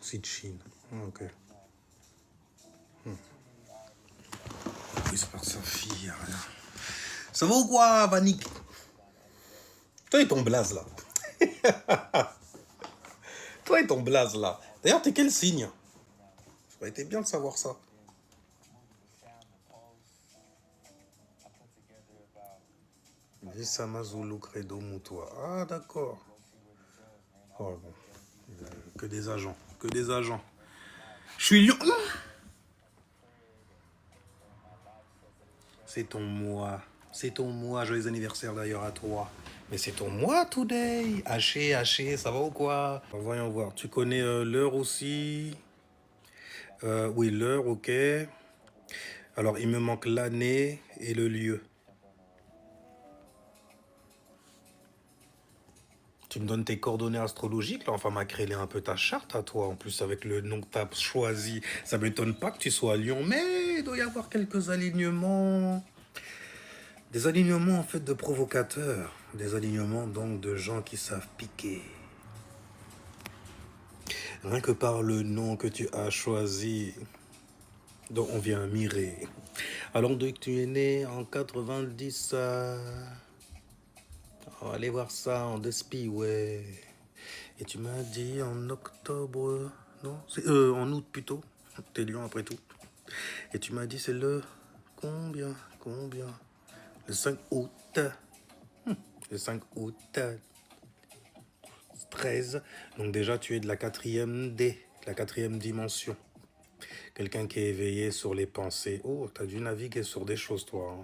Sitchin. Ok. Oui, c'est par sa fille, y'a rien. Ça va ou quoi, Vanik? Toi et ton blaze là. Toi et ton blaze là. D'ailleurs, t'es quel signe? Ça aurait été bien de savoir ça. Visama Zulu Credo Mutua. Ah, d'accord. Oh bon. Que des agents. Que des agents. Je suis lion. C'est ton mois. C'est ton mois. Joyeux anniversaire d'ailleurs à toi. Mais c'est ton mois today. Haché, haché, ça va ou quoi? Voyons voir. Tu connais l'heure aussi? Oui, l'heure, ok. Alors, il me manque l'année et le lieu. Tu me donnes tes coordonnées astrologiques, là. Enfin, m'a créé un peu ta charte à toi. En plus, avec le nom que tu as choisi, ça m'étonne pas que tu sois à Lyon. Mais il doit y avoir quelques alignements. Des alignements, en fait, de provocateurs. Des alignements, donc, de gens qui savent piquer. Rien que par le nom que tu as choisi, dont on vient mirer. Alors, dès que tu es né en 90, on va aller voir ça en Despi, ouais. Et tu m'as dit en octobre, non? C'est en août plutôt. T'es Lyon après tout. Et tu m'as dit c'est le combien? Le 5 août. Le 5 août 13. Donc déjà tu es de la 4e D, la 4e dimension. Quelqu'un qui est éveillé sur les pensées. Oh, t'as dû naviguer sur des choses toi. Hein.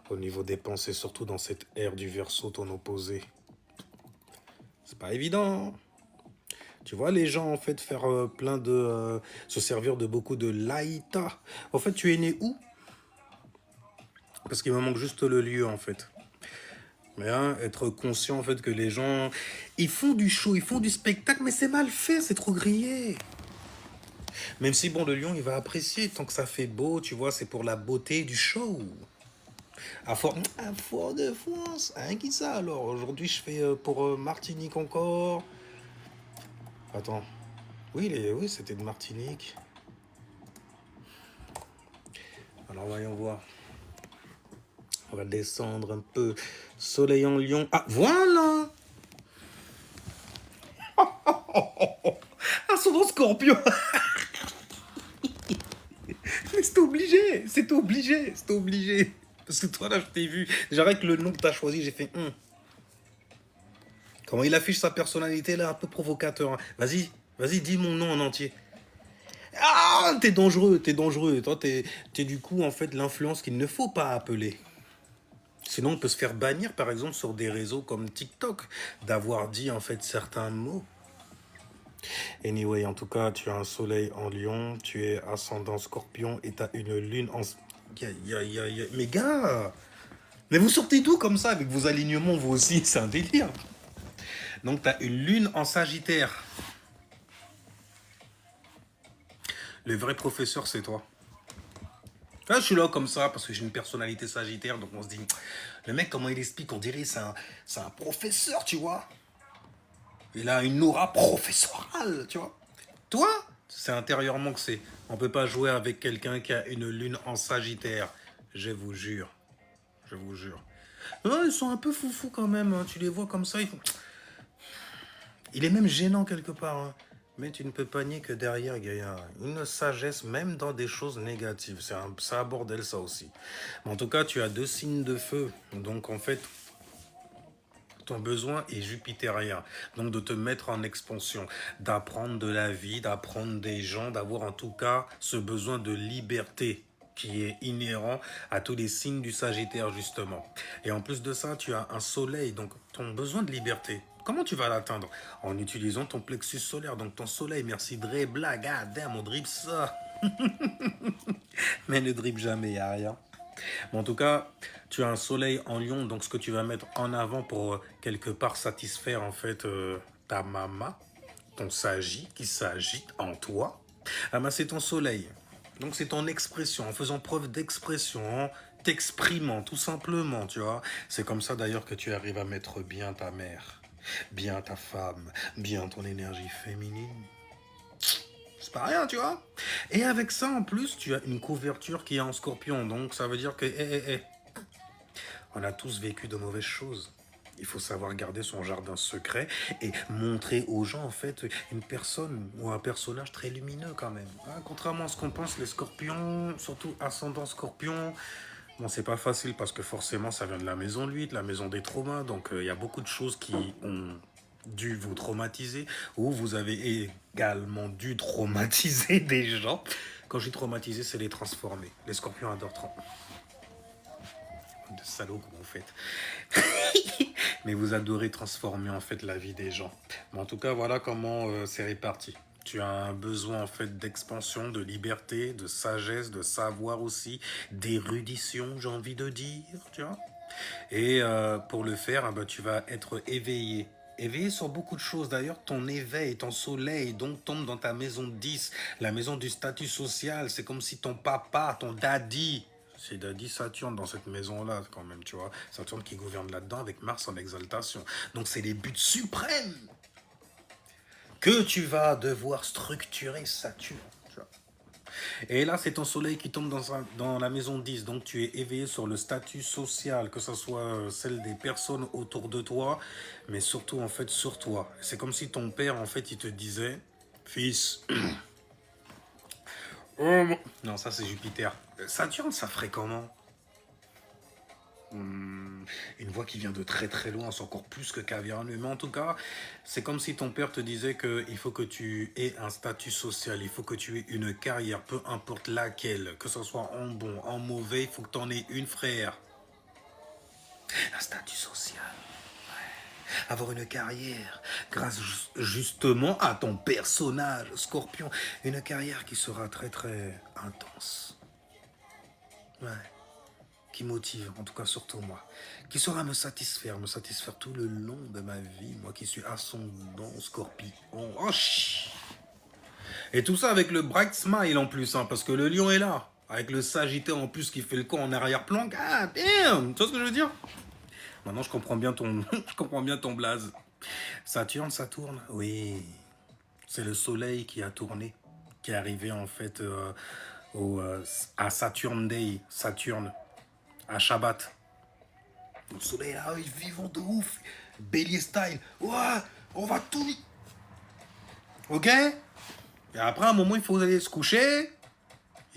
Au niveau des pensées, surtout dans cette ère du Verseau, ton opposé. C'est pas évident. Tu vois, les gens, en fait, faire plein de... se servir de beaucoup de laïta. En fait, tu es né où? Parce qu'il me manque juste le lieu, en fait. Mais hein, être conscient, en fait, que les gens... Ils font du show, ils font du spectacle, mais c'est mal fait, c'est trop grillé. Même si, bon, le lion, il va apprécier. Tant que ça fait beau, tu vois, c'est pour la beauté du show. À Fort-de-France, hein, qui ça, alors? Aujourd'hui, je fais pour Martinique encore. Attends. Oui, oui, c'était de Martinique. Alors, voyons voir. On va descendre un peu. Soleil en Lion. Ah, voilà. Ascendant Scorpion. Mais c'est obligé. C'est obligé. C'est obligé. Parce que toi, là, je t'ai vu. Déjà, avec le nom que tu as choisi, j'ai fait... Comment il affiche sa personnalité, là, un peu provocateur. Hein. Vas-y, vas-y, dis mon nom en entier. Ah, t'es dangereux, t'es dangereux. Toi, t'es du coup, en fait, l'influence qu'il ne faut pas appeler. Sinon, on peut se faire bannir, par exemple, sur des réseaux comme TikTok, d'avoir dit, en fait, certains mots. Anyway, en tout cas, tu as un soleil en Lion, tu es ascendant Scorpion et tu as une lune en... Mais gars, mais vous sortez d'où comme ça avec vos alignements, vous aussi? C'est un délire. Donc, tu as une lune en Sagittaire. Le vrai professeur, c'est toi. Là, je suis là comme ça parce que j'ai une personnalité Sagittaire, donc on se dit, le mec, comment il explique? On dirait c'est un professeur, tu vois. Il a une aura professorale, tu vois. Toi, c'est intérieurement que c'est. On peut pas jouer avec quelqu'un qui a une lune en Sagittaire. Je vous jure. Je vous jure. Non, ils sont un peu foufous quand même. Hein. Tu les vois comme ça. Il est même gênant quelque part. Hein. Mais tu ne peux pas nier que derrière, il y a une sagesse, même dans des choses négatives. C'est un bordel, ça aussi. Mais en tout cas, tu as 2 signes de feu. Donc, en fait, ton besoin est jupitérien. Donc, de te mettre en expansion, d'apprendre de la vie, d'apprendre des gens, d'avoir en tout cas ce besoin de liberté qui est inhérent à tous les signes du Sagittaire, justement. Et en plus de ça, tu as un soleil, donc ton besoin de liberté. Comment tu vas l'atteindre? En utilisant ton plexus solaire, donc ton soleil. Merci Dre, blague, ah damn, on dribble ça. Mais ne dribble jamais, il n'y a rien. Mais en tout cas, tu as un soleil en Lion, donc ce que tu vas mettre en avant pour quelque part satisfaire en fait ta maman, ton sagi qui s'agite en toi, ah ben c'est ton soleil. Donc c'est ton expression, en faisant preuve d'expression, en t'exprimant tout simplement, tu vois. C'est comme ça d'ailleurs que tu arrives à mettre bien ta mère, bien ta femme, bien ton énergie féminine. C'est pas rien, tu vois. Et avec ça, en plus, tu as une couverture qui est en scorpion. Donc, ça veut dire que, on a tous vécu de mauvaises choses. Il faut savoir garder son jardin secret et montrer aux gens, en fait, une personne ou un personnage très lumineux quand même. Hein, contrairement à ce qu'on pense, les scorpions, surtout ascendant scorpion, bon, c'est pas facile parce que forcément, ça vient de la maison 8, la maison des traumas. Donc, il y a beaucoup de choses qui ont dû vous traumatiser ou vous avez également dû traumatiser des gens. Quand je dis traumatiser, c'est les transformer. Les scorpions adorent de salauds que vous faites. Mais vous adorez transformer en fait la vie des gens. Mais en tout cas, voilà comment c'est réparti. Tu as un besoin en fait d'expansion, de liberté, de sagesse, de savoir aussi, d'érudition, j'ai envie de dire, tu vois. Et pour le faire, ah ben, tu vas être éveillé. Éveillé sur beaucoup de choses. D'ailleurs, ton éveil, ton soleil, donc tombe dans ta maison 10, la maison du statut social. C'est comme si ton papa, ton daddy, c'est daddy Saturne dans cette maison-là quand même, tu vois. Saturne qui gouverne là-dedans avec Mars en exaltation. Donc c'est les buts suprêmes que tu vas devoir structurer Saturne. Tu vois. Et là, c'est ton soleil qui tombe dans la maison 10. Donc, tu es éveillé sur le statut social, que ce soit celle des personnes autour de toi, mais surtout, en fait, sur toi. C'est comme si ton père, en fait, il te disait, fils, non, ça, c'est Jupiter. Saturne, ça ferait comment? Une voix qui vient de très très loin, c'est encore plus que caverneux. Mais en tout cas, c'est comme si ton père te disait qu'il faut que tu aies un statut social, il faut que tu aies une carrière, peu importe laquelle, que ce soit en bon, en mauvais, il faut que tu en aies une, frère. Un statut social. Avoir une carrière grâce justement à ton personnage, Scorpion. Une carrière qui sera très très intense. Ouais. Qui motive, en tout cas surtout moi, qui saura me satisfaire tout le long de ma vie, moi qui suis ascendant scorpion. Oh, et tout ça avec le bright smile en plus, hein, parce que le lion est là, avec le sagittaire en plus qui fait le camp en arrière-plan. God damn, tu vois ce que je veux dire? Maintenant je comprends bien ton, je comprends bien ton blaze. Saturne, ça tourne. Oui, c'est le soleil qui a tourné, qui est arrivé en fait à Saturn Day, Saturne, à Shabbat. Le soleil là, ils vivent de ouf. Bélier style. Ouais, on va tout vite. Ok? Et après, à un moment, il faut aller se coucher.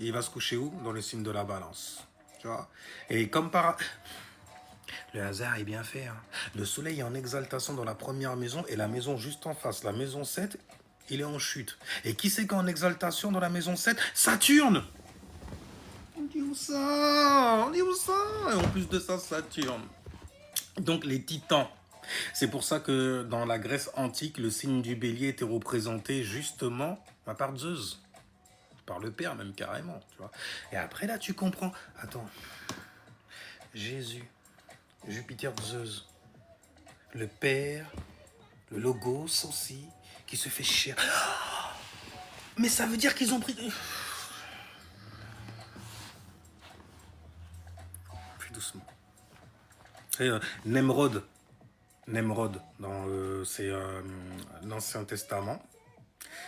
Et il va se coucher où? Dans le signe de la balance. Tu vois? Et comme par... Le hasard est bien fait. Hein. Le soleil est en exaltation dans la première maison et la maison juste en face, la maison 7, il est en chute. Et qui c'est qu'en exaltation dans la maison 7? Saturne! On dit où ça? On dit où ça? Et en plus de ça, Saturne. Donc les titans. C'est pour ça que dans la Grèce antique, le signe du bélier était représenté justement par Zeus. Par le père même carrément. Tu vois. Et après là, tu comprends. Attends. Jésus, Jupiter, Zeus. Le père, le logos aussi, qui se fait chier. Mais ça veut dire qu'ils ont pris... Plus doucement. C'est Nemrod. Nemrod, c'est l'Ancien Testament.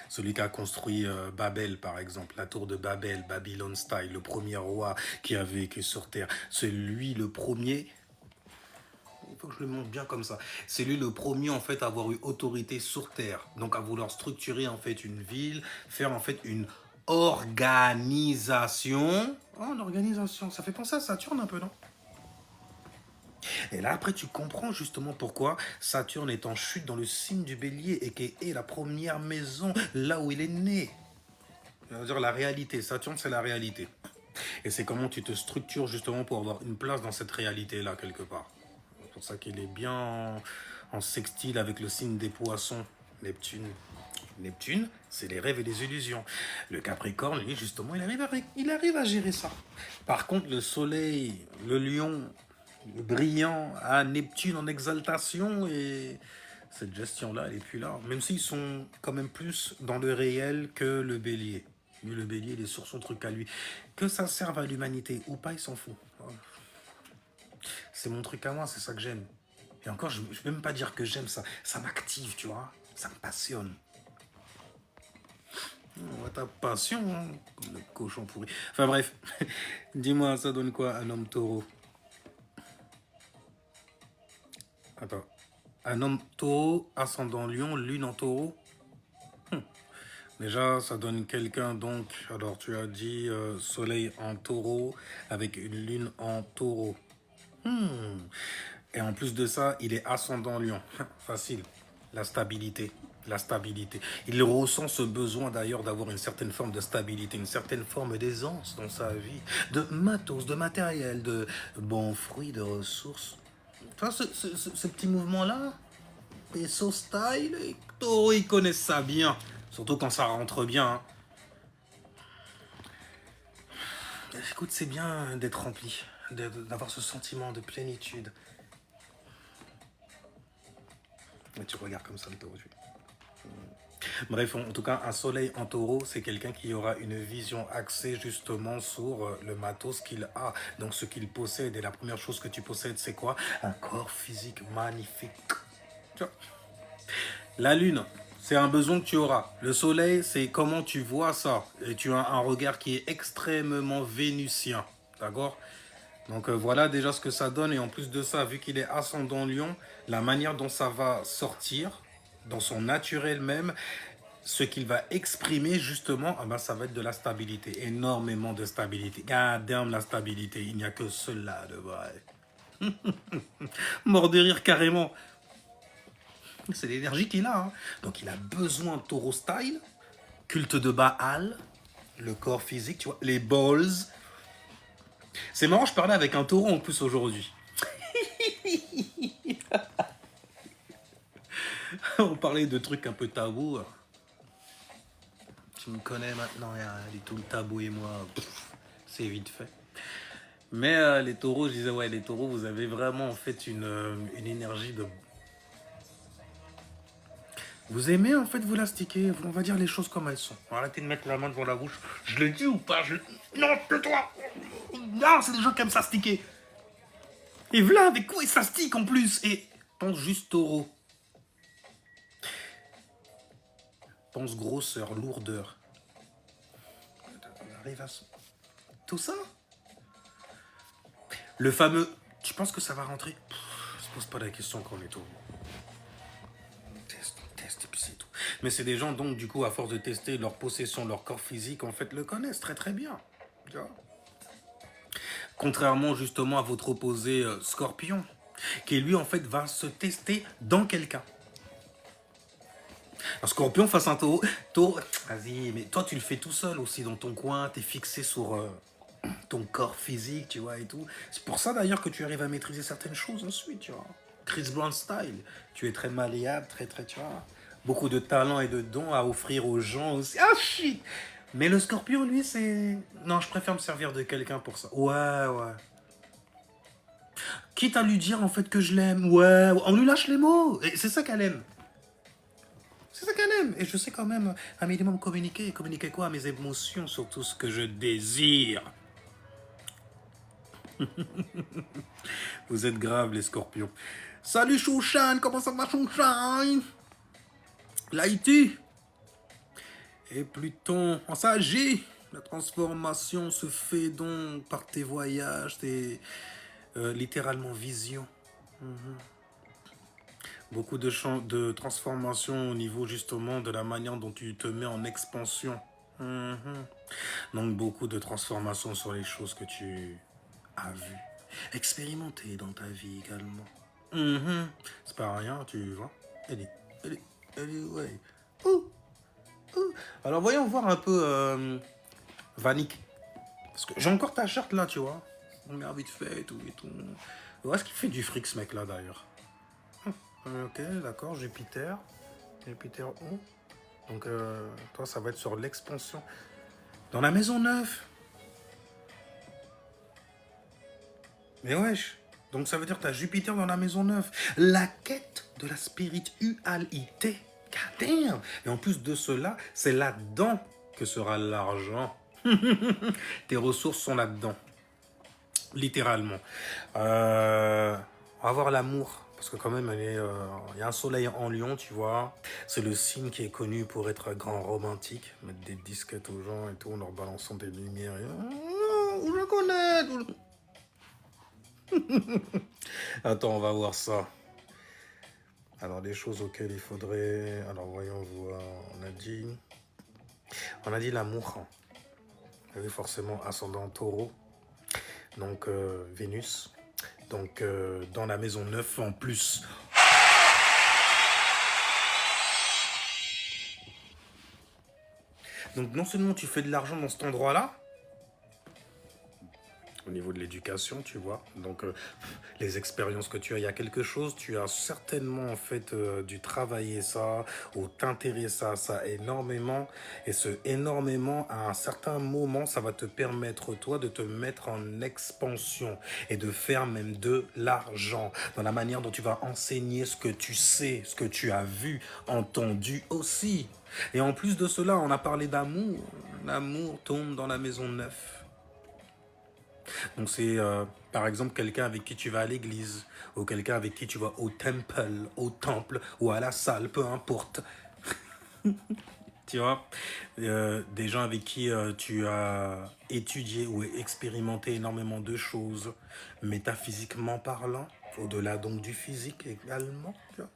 Celui qui a construit Babel, par exemple, la tour de Babel, Babylon style, le premier roi qui a vécu sur Terre. C'est lui le premier, il faut que je le montre bien comme ça, c'est lui le premier en fait à avoir eu autorité sur Terre. Donc à vouloir structurer en fait une ville, faire en fait une organisation. Oh, l'organisation, ça fait penser à Saturne un peu, non? Et là, après, tu comprends justement pourquoi Saturne est en chute dans le signe du bélier et qui est la première maison là où il est né. C'est-à-dire la réalité. Saturne, c'est la réalité. Et c'est comment tu te structures justement pour avoir une place dans cette réalité-là, quelque part. C'est pour ça qu'il est bien en sextile avec le signe des poissons, Neptune. Neptune, c'est les rêves et les illusions. Le Capricorne, lui, justement, il arrive à gérer ça. Par contre, le Soleil, le Lion, le brillant, à Neptune en exaltation, et cette gestion-là, elle n'est plus là. Même s'ils sont quand même plus dans le réel que le Bélier. Lui, le Bélier, il est sur son truc à lui. Que ça serve à l'humanité ou pas, il s'en fout. C'est mon truc à moi, c'est ça que j'aime. Et encore, je ne peux même pas dire que j'aime ça. Ça m'active, tu vois. Ça me passionne. On voit ta passion, hein, comme le cochon pourri. Enfin bref, dis-moi, ça donne quoi un homme taureau? Attends. Un homme taureau, ascendant lion, lune en taureau. Déjà, ça donne quelqu'un donc. Alors, tu as dit soleil en taureau avec une lune en taureau. Hmm. Et en plus de ça, il est ascendant lion. Facile. La stabilité. La stabilité. Il ressent ce besoin d'ailleurs d'avoir une certaine forme de stabilité, une certaine forme d'aisance dans sa vie, de matos, de matériel, de bons fruits, de ressources. Tu vois, ce petit mouvement-là, Peso Style, les taureaux, ils connaissent ça bien. Surtout quand ça rentre bien. Hein. Écoute, c'est bien d'être rempli, d'avoir ce sentiment de plénitude. Mais tu regardes comme ça le taureau. Bref, en tout cas, un soleil en taureau, c'est quelqu'un qui aura une vision axée justement sur le matos qu'il a. Donc ce qu'il possède. Et la première chose que tu possèdes, c'est quoi? Un corps physique magnifique. Tu vois. La lune, c'est un besoin que tu auras. Le soleil, c'est comment tu vois ça. Et tu as un regard qui est extrêmement vénusien. D'accord? Donc voilà déjà ce que ça donne. Et en plus de ça, vu qu'il est ascendant lion, la manière dont ça va sortir, dans son naturel même, ce qu'il va exprimer justement, ah ben, ça va être de la stabilité. Énormément de stabilité. God damn la stabilité. Il n'y a que cela de vrai. Mort de rire carrément. C'est l'énergie qu'il a. Hein. Donc il a besoin de taureau style, culte de Baal, le corps physique, tu vois, les balls. C'est marrant, je parlais avec un taureau en plus aujourd'hui. On parlait de trucs un peu tabous. Tu me connais maintenant, il est tout le tabou et moi, c'est vite fait. Mais les taureaux, je disais, ouais, les taureaux, vous avez vraiment en fait une énergie de... Vous aimez en fait vous l'astiquer, on va dire les choses comme elles sont. Arrêtez de mettre la main devant la bouche. Je le dis ou pas Non, tais-toi. Non, c'est des gens qui aiment s'astiquer. Et voilà, avec quoi ils s'astiquent en plus. Et pense juste taureau. Pense grosseur, lourdeur. On arrive à... Tout ça. Le fameux... Tu penses que ça va rentrer? Je se pose pas la question quand on est taureau. On teste et puis c'est tout. Mais c'est des gens donc du coup à force de tester leur possession, leur corps physique, en fait le connaissent très très bien. Tu vois. Contrairement justement à votre opposé Scorpion, qui lui en fait va se tester dans quelqu'un. Un Scorpion face à un taureau, vas-y, mais toi tu le fais tout seul aussi dans ton coin, t'es fixé sur ton corps physique, tu vois, et tout. C'est pour ça d'ailleurs que tu arrives à maîtriser certaines choses ensuite, tu vois. Chris Brown style, tu es très malléable, très, tu vois, beaucoup de talent et de dons à offrir aux gens aussi. Ah, shit. Mais le Scorpion, lui, c'est... Non, je préfère me servir de quelqu'un pour ça. Ouais, ouais. Quitte à lui dire, en fait, que je l'aime. Ouais, on lui lâche les mots. Et c'est ça qu'elle aime. C'est ça qu'elle aime. Et je sais quand même un minimum communiquer. Communiquer quoi? Mes émotions, sur tout ce que je désire. Vous êtes graves, les scorpions. Salut Chouchan, comment ça va Chouchan? L'Haïti. Et Pluton, on s'agit. La transformation se fait donc par tes voyages, tes littéralement visions. Beaucoup de transformations au niveau justement de la manière dont tu te mets en expansion. Donc beaucoup de transformations sur les choses que tu as vues, expérimentées dans ta vie également. C'est pas rien, tu vois. Ouais. Ouh. Alors voyons voir un peu Vanik. Parce que j'ai encore ta charte là, tu vois. On regarde vite fait et tout et tout. Où est-ce qu'il fait du fric ce mec là d'ailleurs? Ok, d'accord, Jupiter. Jupiter où? Donc toi ça va être sur l'expansion. Dans la maison 9. Mais wesh. Donc ça veut dire que tu as Jupiter dans la maison 9. La quête de la spiritualité. God damn. Et en plus de cela, c'est là-dedans que sera l'argent. Tes ressources sont là-dedans. Littéralement. On va voir l'amour. Parce que quand même, il y a un soleil en Lion, tu vois. C'est le signe qui est connu pour être un grand romantique. Mettre des disquettes aux gens et tout, en leur balançant des lumières. Je le connais. Attends, on va voir ça. Alors, des choses auxquelles il faudrait... Alors, voyons voir. On a dit l'amour. Oui, forcément, ascendant taureau. Donc, Vénus. Donc, dans la maison 9 en plus. Donc, non seulement tu fais de l'argent dans cet endroit-là, au niveau de l'éducation, tu vois. Donc, les expériences que tu as, il y a quelque chose, tu as certainement, en fait, dû travailler ça ou t'intéresser à ça énormément. Et ce énormément, à un certain moment, ça va te permettre, toi, de te mettre en expansion et de faire même de l'argent dans la manière dont tu vas enseigner ce que tu sais, ce que tu as vu, entendu aussi. Et en plus de cela, on a parlé d'amour. L'amour tombe dans la maison 9. Donc c'est par exemple quelqu'un avec qui tu vas à l'église, ou quelqu'un avec qui tu vas au temple, ou à la salle, peu importe. Tu vois, des gens avec qui tu as étudié ou expérimenté énormément de choses, métaphysiquement parlant, au-delà donc du physique également. Tu vois.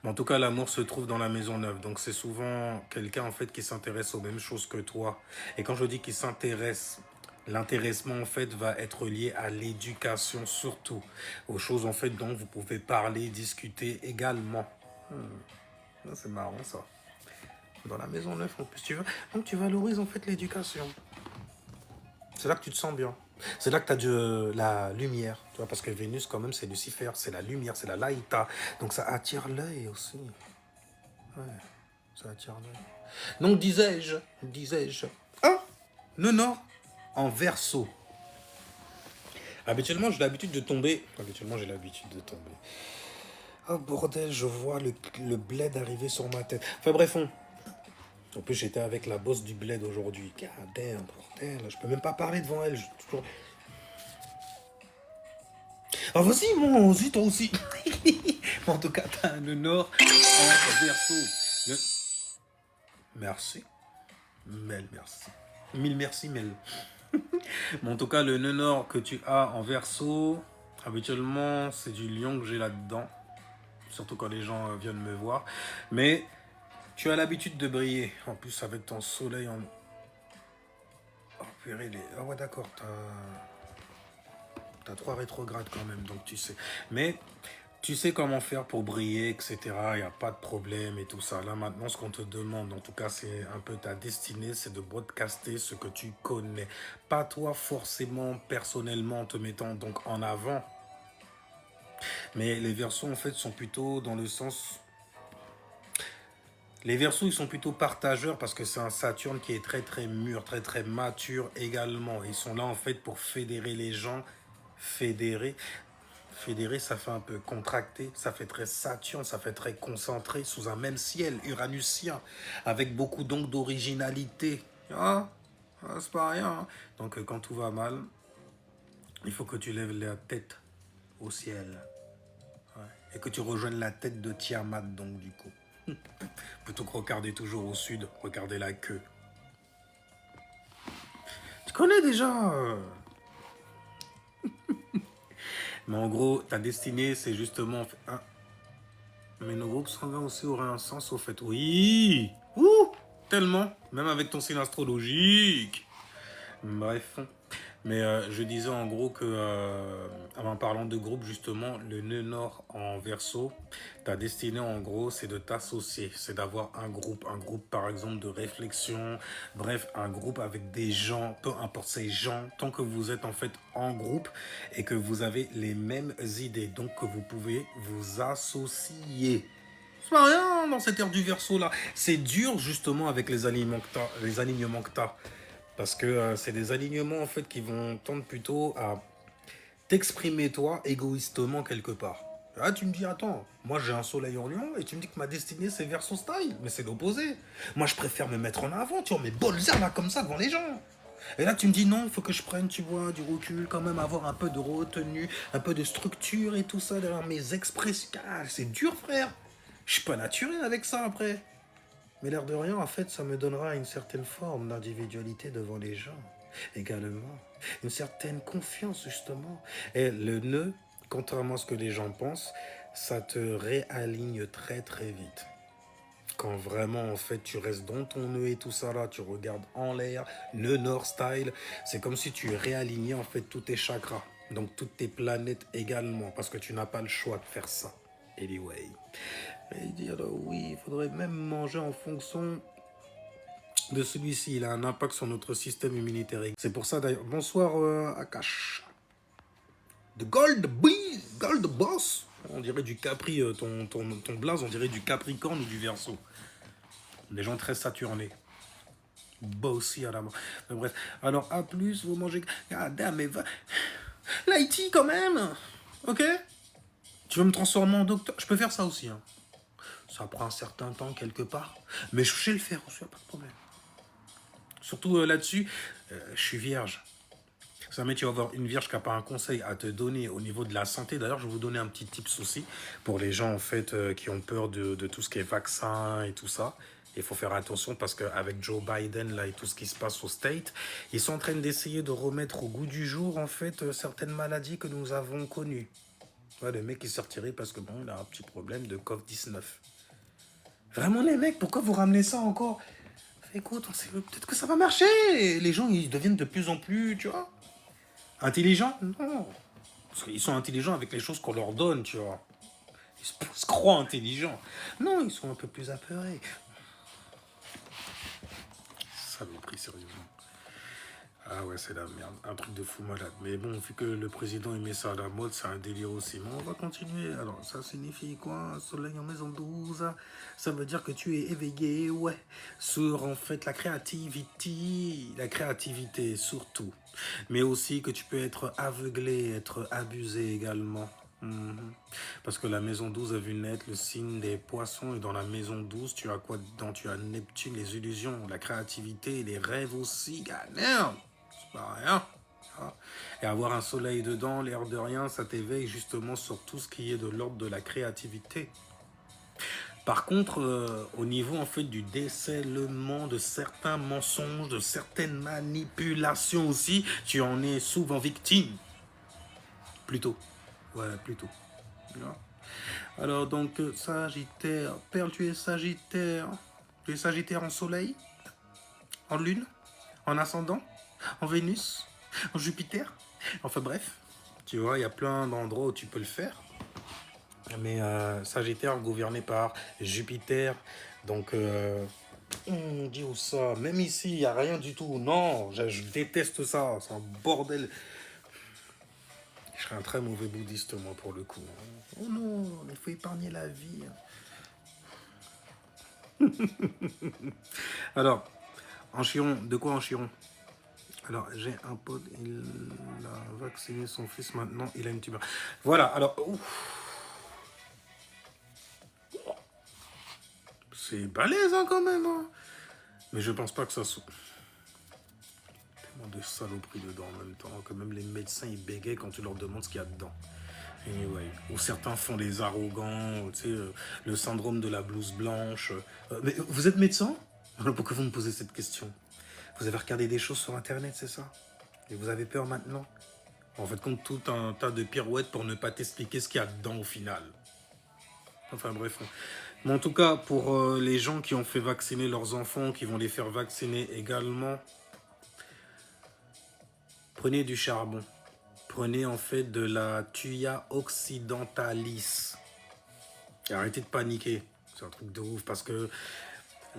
Mais en tout cas, l'amour se trouve dans la maison 9. Donc c'est souvent quelqu'un en fait qui s'intéresse aux mêmes choses que toi. Et quand je dis qu'il s'intéresse, l'intéressement en fait va être lié à l'éducation surtout, aux choses en fait dont vous pouvez parler, discuter également. C'est marrant ça. Dans la maison 9 en plus, donc tu valorises en fait l'éducation. C'est là que tu te sens bien. C'est là que tu as de la lumière, tu vois, parce que Vénus quand même c'est Lucifer, c'est la lumière, c'est la laïta. Donc ça attire l'œil aussi. Ouais, ça attire l'œil. Donc disais-je. Ah, le Nord en Verseau. Habituellement, j'ai l'habitude de tomber. Oh bordel, je vois le bled arriver sur ma tête. Enfin bref, en plus, j'étais avec la boss du bled aujourd'hui. God damn, bordel, je peux même pas parler devant elle. Toujours... Ah vas-y, mon, vas-y, toi aussi. En tout cas, t'as le Nord en Verseau. Merci. Merci. Mille merci, Mel. Mais en tout cas, le nœud nord que tu as en Verseau, habituellement, c'est du lion que j'ai là-dedans. Surtout quand les gens viennent me voir. Mais tu as l'habitude de briller. En plus, avec ton soleil en... Oh purée, ah ouais d'accord, t'as 3 rétrogrades quand même, donc tu sais. Mais tu sais comment faire pour briller, etc. Il n'y a pas de problème et tout ça. Là maintenant, ce qu'on te demande, en tout cas, c'est un peu ta destinée, c'est de broadcaster ce que tu connais. Pas toi forcément, personnellement, en te mettant donc en avant. Mais les Verseaux, en fait, sont plutôt dans le sens... Les Verseaux, ils sont plutôt partageurs parce que c'est un Saturne qui est très très mûr, très très mature également. Ils sont là en fait pour fédérer les gens. Fédérer, ça fait un peu contracté, ça fait très Saturne, ça fait très concentré sous un même ciel uranusien, avec beaucoup donc d'originalité. Ah, c'est pas rien. Hein. Donc quand tout va mal, il faut que tu lèves la tête au ciel. Ouais. Et que tu rejoignes la tête de Tiamat, donc du coup. Plutôt que regarder toujours au sud, regarder la queue. Tu connais déjà Mais en gros, ta destinée, c'est justement... Hein, mais nos groupes sanguins aussi auraient un sens au fait. Oui. Ouh, tellement. Même avec ton signe astrologique. Bref. Mais je disais en gros que, en parlant de groupe, justement, le nœud nord en Verseau, ta destinée en gros, c'est de t'associer, c'est d'avoir un groupe par exemple de réflexion, bref, un groupe avec des gens, peu importe ces gens, tant que vous êtes en fait en groupe et que vous avez les mêmes idées, donc que vous pouvez vous associer. C'est pas rien dans cette ère du Verseau là. C'est dur justement avec les alignements que t'as. Parce que c'est des alignements en fait qui vont tendre plutôt à t'exprimer toi égoïstement quelque part. Là tu me dis attends, moi j'ai un soleil en lion et tu me dis que ma destinée c'est Verseau style. Mais c'est l'opposé. Moi je préfère me mettre en avant, tu vois, mes bonnes airs là comme ça devant les gens. Et là, tu me dis non, il faut que je prenne, tu vois, du recul, quand même, avoir un peu de retenue, un peu de structure et tout ça derrière mes expressions. Ah, c'est dur, frère. Je suis pas naturel avec ça après. Mais l'air de rien, en fait, ça me donnera une certaine forme d'individualité devant les gens. Également, une certaine confiance, justement. Et le nœud, contrairement à ce que les gens pensent, ça te réaligne très très vite. Quand vraiment, en fait, tu restes dans ton nœud et tout ça là, tu regardes en l'air, nœud nord style, c'est comme si tu réalignais en fait tous tes chakras. Donc toutes tes planètes également, parce que tu n'as pas le choix de faire ça. Anyway. Et dire oui, il faudrait même manger en fonction de celui-ci. Il a un impact sur notre système immunitaire. C'est pour ça d'ailleurs. Bonsoir Akash. De Gold Bee, Gold Boss. On dirait du Capri, ton blaze, on dirait du Capricorne ou du Verseau. Des gens très saturnés. Bossy à la mort. Bref. Alors, à plus, vous mangez. Ah, damn, mais va. L'IT quand même. Ok. Tu veux me transformer en docteur? Je peux faire ça aussi. Hein. Ça prend un certain temps quelque part. Mais je sais le faire aussi, pas de problème. Surtout là-dessus, je suis vierge. Ça met, tu vas avoir une vierge qui n'a pas un conseil à te donner au niveau de la santé. D'ailleurs, je vais vous donner un petit tips aussi pour les gens en fait qui ont peur de tout ce qui est vaccin et tout ça. Il faut faire attention parce qu'avec Joe Biden là et tout ce qui se passe au State, ils sont en train d'essayer de remettre au goût du jour en fait certaines maladies que nous avons connues. Ouais, le mec il s'est retiré parce que bon, il a un petit problème de COVID-19. Vraiment les mecs, pourquoi vous ramenez ça encore? Écoute, peut-être que ça va marcher. Les gens ils deviennent de plus en plus, tu vois. Intelligents? Non. Parce qu'ils sont intelligents avec les choses qu'on leur donne, tu vois. Ils se croient intelligents. Non, ils sont un peu plus apeurés. Saloperie, sérieusement. Ah ouais, c'est la merde. Un truc de fou malade. Mais bon, vu que le président il met ça à la mode, c'est un délire aussi. Mais on va continuer. Alors, ça signifie quoi? Soleil en maison 12. Ça veut dire que tu es éveillé, ouais. Sur, en fait, la créativité. La créativité, surtout. Mais aussi que tu peux être aveuglé, être abusé également. Parce que la maison 12 a vu naître le signe des poissons et dans la maison 12, tu as quoi dedans? Tu as Neptune, les illusions, la créativité, les rêves aussi. God damn! C'est pas rien. Et avoir un soleil dedans, l'air de rien, ça t'éveille justement sur tout ce qui est de l'ordre de la créativité. Par contre, au niveau en fait du décèlement de certains mensonges, de certaines manipulations aussi, tu en es souvent victime. Plutôt. Ouais, plutôt. Alors donc, Sagittaire. Perle, tu es Sagittaire. Tu es Sagittaire en soleil, en lune, en ascendant, en Vénus, en Jupiter. Enfin bref, tu vois, il y a plein d'endroits où tu peux le faire. Mais Sagittaire gouverné par Jupiter. Donc, on dit où ça? Même ici, il n'y a rien du tout. Non, je déteste ça. C'est un bordel. Je serais un très mauvais bouddhiste, moi, pour le coup. Oh non, il faut épargner la vie. Alors, en Chiron, de quoi en Chiron? Alors, j'ai un pote, il a vacciné son fils, maintenant il a une tumeur. Voilà, alors, c'est balèze hein, quand même. Hein. Mais je pense pas que ça soit... Tellement de saloperies dedans en même temps, que même les médecins ils bégayent quand tu leur demandes ce qu'il y a dedans. Anyway. Ou certains font des arrogants, tu sais, le syndrome de la blouse blanche. Mais vous êtes médecin? Pourquoi vous me posez cette question? Vous avez regardé des choses sur internet, c'est ça? Et vous avez peur maintenant? En fait, compte tout un tas de pirouettes pour ne pas t'expliquer ce qu'il y a dedans au final. Enfin bref. Mais en tout cas, pour les gens qui ont fait vacciner leurs enfants, qui vont les faire vacciner également, prenez du charbon. Prenez en fait de la Thuya occidentalis. Et arrêtez de paniquer. C'est un truc de ouf parce que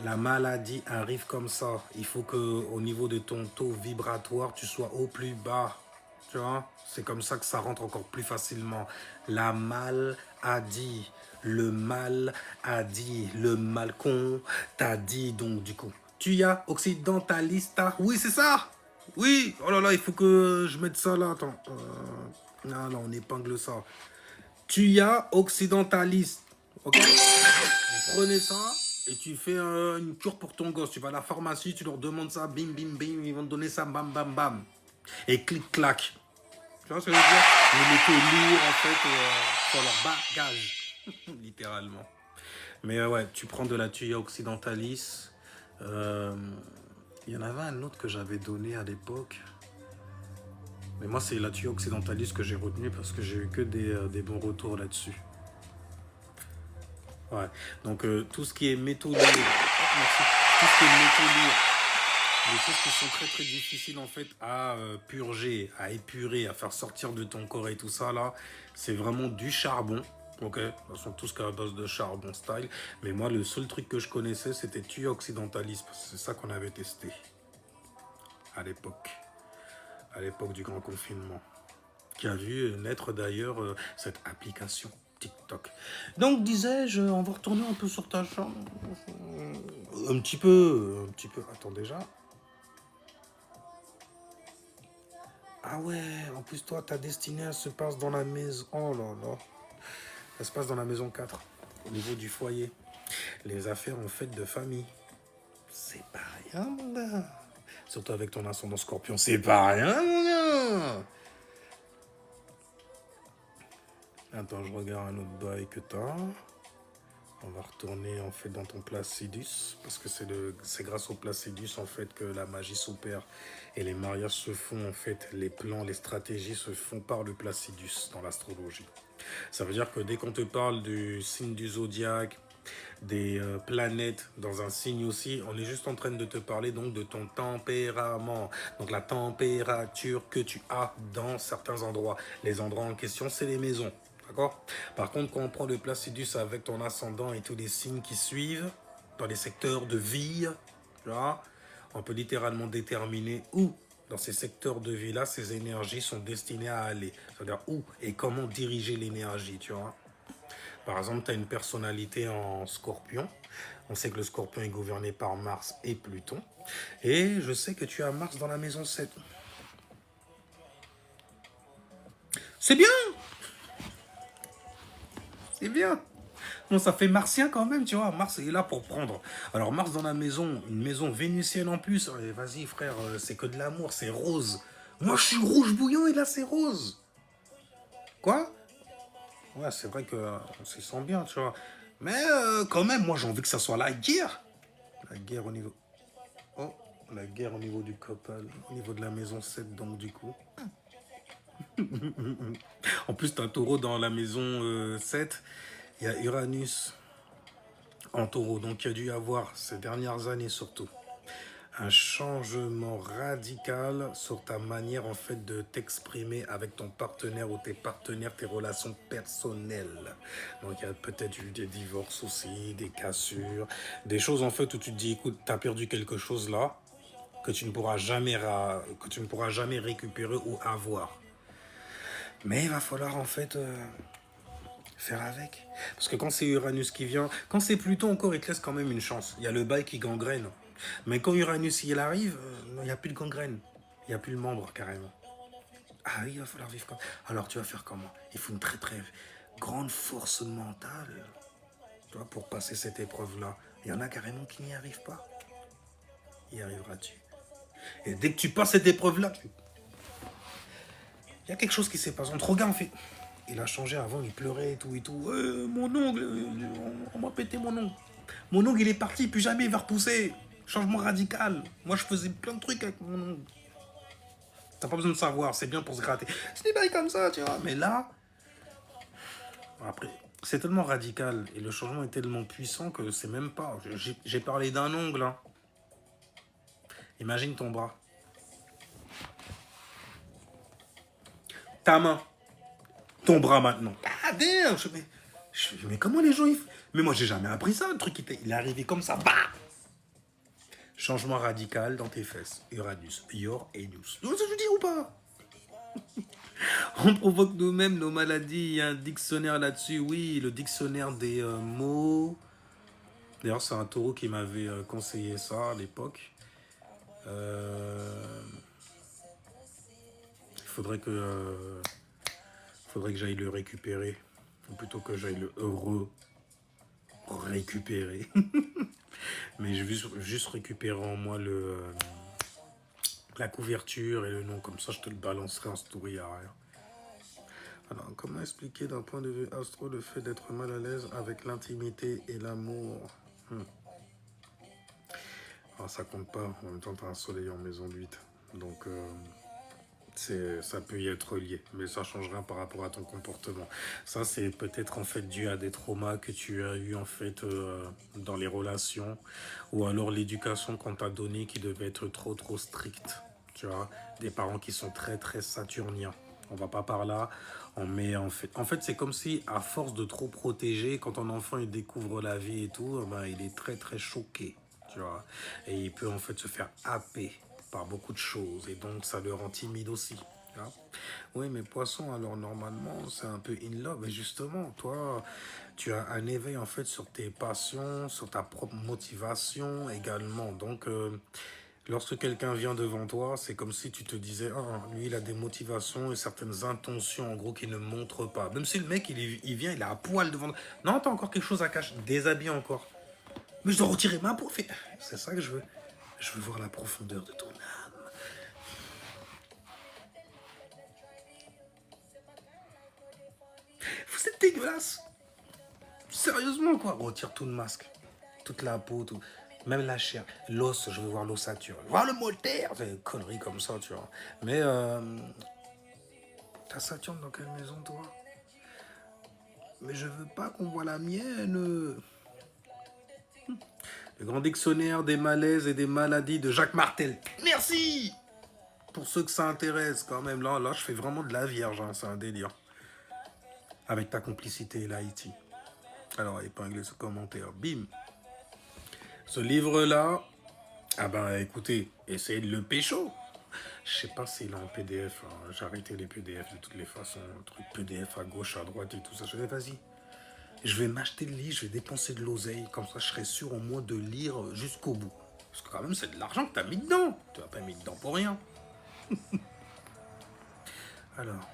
la maladie arrive comme ça. Il faut que au niveau de ton taux vibratoire, tu sois au plus bas. Tu vois? C'est comme ça que ça rentre encore plus facilement. La maladie. Le mal a dit. Le malcon t'a dit. Donc du coup, Thuya occidentalista. Oui, c'est ça. Oui. Oh là là, il faut que je mette ça là. Attends. Non, là, on épingle ça. Thuya occidentaliste. Ok? Vous prenez ça et tu fais une cure pour ton gosse. Tu vas à la pharmacie, tu leur demandes ça, bim, bim, bim, ils vont te donner ça, bam, bam, bam. Et clic-clac. Tu vois ce que je veux dire? Les métaux lourds, en fait, sur leur bagage. Littéralement. Mais ouais, tu prends de la Thuya occidentalis. Euh, Il y en avait un autre que j'avais donné à l'époque. Mais moi, c'est la Thuya occidentalis que j'ai retenu parce que j'ai eu que des bons retours là-dessus. Ouais. Donc, tout ce qui est métaux lourds. Merci. Tout ce qui est métaux lourds. Les choses qui sont très très difficiles en fait à purger, à épurer, à faire sortir de ton corps et tout ça là, c'est vraiment du charbon. Ok, ils sont tous qu'à base de charbon style. Mais moi, le seul truc que je connaissais, c'était Thuya occidentalis. C'est ça qu'on avait testé à l'époque. À l'époque du grand confinement. Qui a vu naître d'ailleurs cette application TikTok. Donc, disais-je, on va retourner un peu sur ta chambre. Un petit peu, un petit peu. Attends déjà. Ah ouais, en plus toi, ta destinée, elle se passe dans la maison. Oh là là. Elle se passe dans la maison 4, au niveau du foyer. Les affaires en fait de famille. C'est pas rien, mon gars. Surtout avec ton ascendant scorpion, c'est pas rien, mon gars. Attends, je regarde un autre bail que t'as. On va retourner en fait dans ton Placidus, parce que c'est grâce au Placidus en fait que la magie s'opère et les mariages se font en fait, les plans, les stratégies se font par le Placidus dans l'astrologie. Ça veut dire que dès qu'on te parle du signe du zodiaque, des planètes dans un signe aussi, on est juste en train de te parler donc de ton tempérament, donc la température que tu as dans certains endroits. Les endroits en question, c'est les maisons. D'accord? Par contre, quand on prend le Placidus avec ton ascendant et tous les signes qui suivent, dans les secteurs de vie, là, on peut littéralement déterminer où, dans ces secteurs de vie-là, ces énergies sont destinées à aller. C'est-à-dire où et comment diriger l'énergie, tu vois. Par exemple, tu as une personnalité en scorpion. On sait que le scorpion est gouverné par Mars et Pluton. Et je sais que tu as Mars dans la maison 7. C'est bien! C'est bien. Bon, ça fait martien quand même, tu vois. Mars est là pour prendre. Alors, Mars dans la maison, une maison vénusienne en plus. Vas-y, frère, c'est que de l'amour, c'est rose. Moi, je suis rouge bouillant et là, c'est rose. Quoi? Ouais, c'est vrai qu'on s'y sent bien, tu vois. Mais quand même, moi, j'ai envie que ça soit la guerre. La guerre au niveau... Oh, la guerre au niveau du couple, au niveau de la maison 7, donc du coup. En plus, tu as un taureau dans la maison 7. Il y a Uranus en taureau. Donc, il y a dû y avoir, ces dernières années surtout, un changement radical sur ta manière en fait de t'exprimer avec ton partenaire ou tes partenaires, tes relations personnelles. Donc, il y a peut-être eu des divorces aussi, des cassures, des choses en fait où tu te dis, écoute, tu as perdu quelque chose là que tu ne pourras jamais récupérer ou avoir. Mais il va falloir en fait faire avec. Parce que quand c'est Uranus qui vient, quand c'est Pluton encore, il te laisse quand même une chance. Il y a le bail qui gangrène. Mais quand Uranus il arrive, il n'y a plus de gangrène. Il n'y a plus le membre carrément. Ah oui, il va falloir vivre comme... Alors tu vas faire comment? Il faut une très très grande force mentale, tu vois, pour passer cette épreuve-là. Il y en a carrément qui n'y arrivent pas. Y arriveras-tu? Et dès que tu passes cette épreuve-là, il y a quelque chose qui s'est passé. Entre regarde, on fait... Il a changé avant, il pleurait et tout et tout. Mon ongle, on m'a pété mon ongle. Mon ongle, il est parti, plus jamais il va repousser. Changement radical. Moi, je faisais plein de trucs avec mon ongle. T'as pas besoin de savoir, c'est bien pour se gratter. C'est des bails comme ça, tu vois. Mais là, après, c'est tellement radical et le changement est tellement puissant que c'est même pas. J'ai parlé d'un ongle. Hein. Imagine ton bras. Ta main. Ton bras maintenant. Ah, damn! Mais comment les gens ils... Mais moi, j'ai jamais appris ça. Le truc, il est arrivé comme ça. Bah! Changement radical dans tes fesses. Uranus. Yor-Enus. Tu vois ce que je veux dire ou pas? On provoque nous-mêmes nos maladies. Il y a un dictionnaire là-dessus. Oui, le dictionnaire des mots. D'ailleurs, c'est un taureau qui m'avait conseillé ça à l'époque. Il faudrait que j'aille le récupérer. Ou plutôt que j'aille le récupérer. Mais je vais juste récupérer en moi la couverture et le nom. Comme ça, je te le balancerai en story à rien. Alors, comment expliquer d'un point de vue astro le fait d'être mal à l'aise avec l'intimité et l'amour? Alors, ça compte pas. En même temps, tu as un soleil en maison 8. Donc, ça peut y être lié. Mais ça change rien par rapport à ton comportement. Ça, c'est peut-être en fait dû à des traumas que tu as eu en fait dans les relations. Ou alors l'éducation qu'on t'a donnée qui devait être trop stricte. Tu vois, des parents qui sont très saturniens. On va pas par là. En fait, c'est comme si, à force de trop protéger, quand ton enfant il découvre la vie et tout, ben, il est très choqué, tu vois. Et il peut en fait se faire happer par beaucoup de choses et donc ça le rend timide aussi. Tu vois. Oui, mais poisson, alors normalement, c'est un peu in love. Et justement, toi, tu as un éveil en fait sur tes passions, sur ta propre motivation également. Donc, lorsque quelqu'un vient devant toi, c'est comme si tu te disais, ah, lui, il a des motivations et certaines intentions, en gros, qu'il ne montre pas. Même si le mec, il vient, il a à poil devant toi. Non, t'as encore quelque chose à cacher, déshabille encore. Mais je dois retirer ma peau. C'est ça que je veux. Je veux voir la profondeur de ton âme. Vous êtes dégueulasse. Sérieusement, quoi. Retire tout le masque. Toute la peau, tout. Même la chair. L'os, je veux voir l'ossature. Voir le moteur. C'est une connerie comme ça, tu vois. Mais, t'as Saturne dans quelle maison, toi? Mais je veux pas qu'on voit la mienne. Le grand dictionnaire des malaises et des maladies de Jacques Martel. Merci. Pour ceux que ça intéresse, quand même. Là, je fais vraiment de la vierge. Hein, c'est un délire. Avec ta complicité, là, Haïti. Alors, épinglez ce commentaire. Bim. Ce livre-là, ah ben, écoutez, essayez de le pécho. Je sais pas s'il est en PDF. Hein. J'ai arrêté les PDF de toutes les façons. Un truc PDF à gauche, à droite et tout ça. Je dis, vas-y. Je vais m'acheter le livre, je vais dépenser de l'oseille. Comme ça, je serai sûr au moins de lire jusqu'au bout. Parce que quand même, c'est de l'argent que tu as mis dedans. Tu n'as pas mis dedans pour rien. Alors,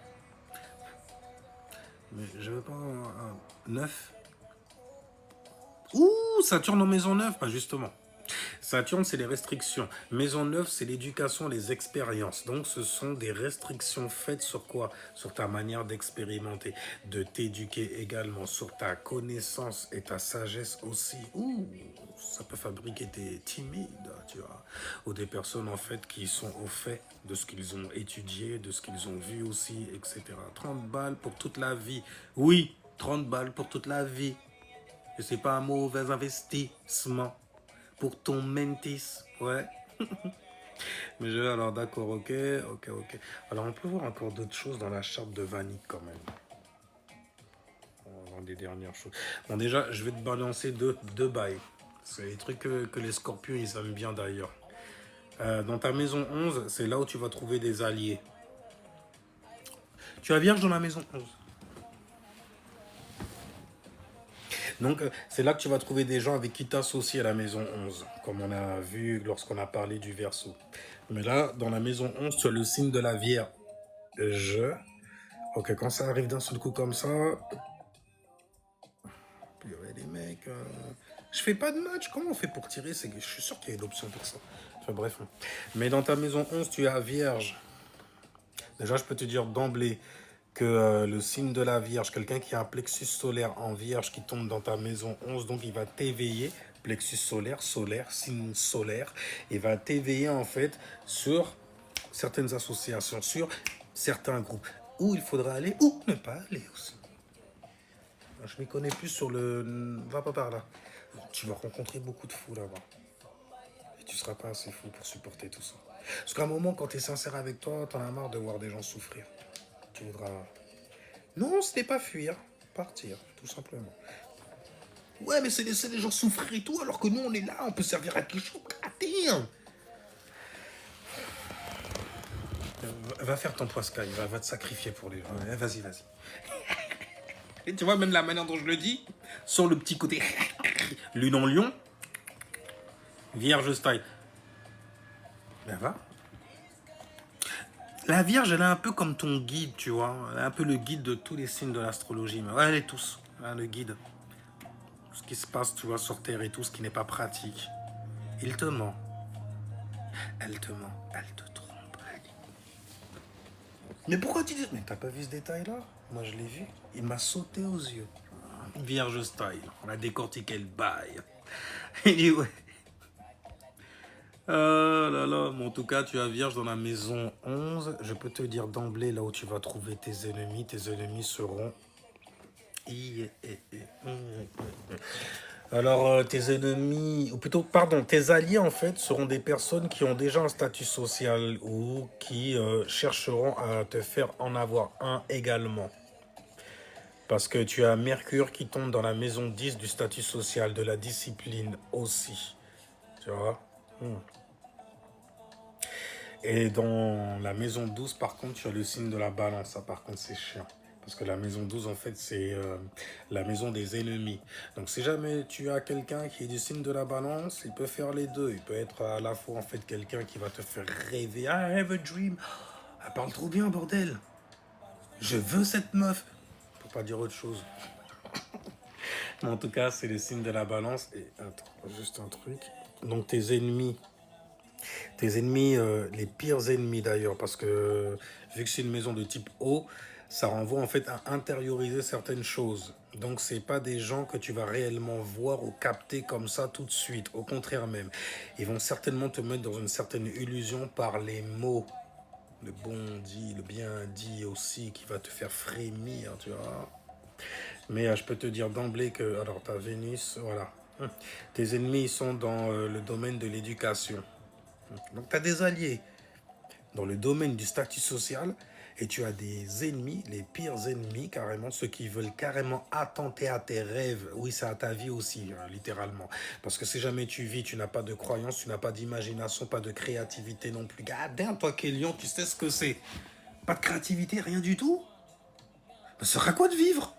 mais je veux pas un 9. Ouh, Saturne en maison 9, pas justement. Saturne, c'est les restrictions. Maison 9, c'est l'éducation, les expériences. Donc, ce sont des restrictions faites sur quoi? Sur ta manière d'expérimenter, de t'éduquer également, sur ta connaissance et ta sagesse aussi. Ouh, ça peut fabriquer des timides, tu vois. Ou des personnes, en fait, qui sont au fait de ce qu'ils ont étudié, de ce qu'ils ont vu aussi, etc. 30 balles pour toute la vie. Oui, 30 balles pour toute la vie. Et c'est pas un mauvais investissement. Pour ton mentis, ouais. Mais alors d'accord, ok. Alors on peut voir encore d'autres choses dans la charte de Vanik quand même. On va voir des dernières choses. Bon déjà, je vais te balancer deux bails. C'est les trucs que les scorpions, ils aiment bien d'ailleurs. Dans ta maison 11, c'est là où tu vas trouver des alliés. Tu as Vierge dans la maison 11. Donc, c'est là que tu vas trouver des gens avec qui t'associer à la maison 11, comme on a vu lorsqu'on a parlé du Verseau. Mais là, dans la maison 11, tu as le signe de la Vierge. Ok, quand ça arrive d'un seul coup comme ça, il y aurait des mecs. Je fais pas de match, comment on fait pour tirer? Je suis sûr qu'il y a une option pour ça. Enfin bref. Mais dans ta maison 11, tu as Vierge. Déjà, je peux te dire d'emblée que le signe de la Vierge, quelqu'un qui a un plexus solaire en Vierge qui tombe dans ta maison 11, donc il va t'éveiller, plexus solaire, signe solaire, il va t'éveiller en fait sur certaines associations, sur certains groupes, où il faudra aller ou ne pas aller aussi. Je m'y connais plus sur le... Va pas par là. Tu vas rencontrer beaucoup de fous là-bas. Et tu seras pas assez fou pour supporter tout ça. Parce qu'à un moment, quand tu es sincère avec toi, t'en as marre de voir des gens souffrir. Tu voudras... Non, ce n'est pas fuir, partir, tout simplement. Ouais, mais c'est laisser les gens souffrir et tout, alors que nous, on est là, on peut servir à quelque chose. Attends. Va faire ton poiscaille, va te sacrifier pour les gens. Vas-y. Et tu vois, même la manière dont je le dis, sur le petit côté lune en lion, Vierge style. Ben va. La Vierge, elle est un peu comme ton guide, tu vois. Elle est un peu le guide de tous les signes de l'astrologie. Mais ouais, elle est tous. Hein, le guide. Ce qui se passe, tu vois, sur Terre et tout, ce qui n'est pas pratique. Il te ment. Elle te ment. Elle te trompe. Mais pourquoi tu dis... Mais t'as pas vu ce détail-là? Moi, je l'ai vu. Il m'a sauté aux yeux. Vierge style. On a décortiqué le bail. Anyway. Ah là là, mais en tout cas, tu as Vierge dans la maison 11. Je peux te dire d'emblée là où tu vas trouver tes ennemis. Tes ennemis seront... Alors, tes ennemis, ou plutôt, pardon, tes alliés en fait seront des personnes qui ont déjà un statut social ou qui chercheront à te faire en avoir un également. Parce que tu as Mercure qui tombe dans la maison 10 du statut social, de la discipline aussi. Tu vois. Et dans la maison 12, par contre, tu as le signe de la balance. Ça, par contre, c'est chiant. Parce que la maison 12, en fait, c'est la maison des ennemis. Donc, si jamais tu as quelqu'un qui est du signe de la balance, il peut faire les deux. Il peut être à la fois, en fait, quelqu'un qui va te faire rêver. I have a dream. Elle parle trop bien, bordel. Je veux cette meuf. Pour pas dire autre chose. Mais en tout cas, c'est le signe de la balance. Et attends, juste un truc. Donc, tes ennemis, les pires ennemis d'ailleurs, parce que vu que c'est une maison de type O, ça renvoie en fait à intérioriser certaines choses. Donc c'est pas des gens que tu vas réellement voir ou capter comme ça tout de suite. Au contraire même, ils vont certainement te mettre dans une certaine illusion par les mots. Le bon dit, le bien dit aussi, qui va te faire frémir, tu vois. Mais je peux te dire d'emblée que, alors ta Vénus, voilà. Tes ennemis ils sont dans le domaine de l'éducation. Donc tu as des alliés dans le domaine du statut social et tu as des ennemis, les pires ennemis carrément, ceux qui veulent carrément attenter à tes rêves. Oui, c'est à ta vie aussi, littéralement. Parce que si jamais tu vis, tu n'as pas de croyance, tu n'as pas d'imagination, pas de créativité non plus. Gadin, toi qui es lion, tu sais ce que c'est. Pas de créativité, rien du tout. Ça sera quoi de vivre?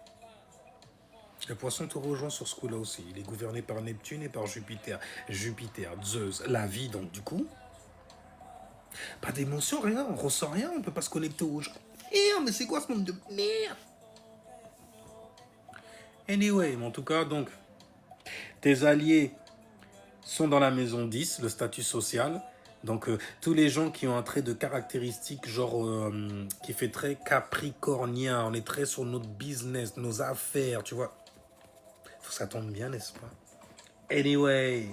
Le poisson te rejoint sur ce coup-là aussi. Il est gouverné par Neptune et par Jupiter. Jupiter, Zeus, la vie donc du coup. Pas d'émotion, rien, on ressent rien, on peut pas se connecter aux gens. Merde, mais c'est quoi ce monde de merde? Anyway, en tout cas, donc, tes alliés sont dans la maison 10, le statut social. Donc, tous les gens qui ont un trait de caractéristique, genre, qui fait très capricornien, on est très sur notre business, nos affaires, tu vois. Faut que ça tombe bien, n'est-ce pas? Anyway,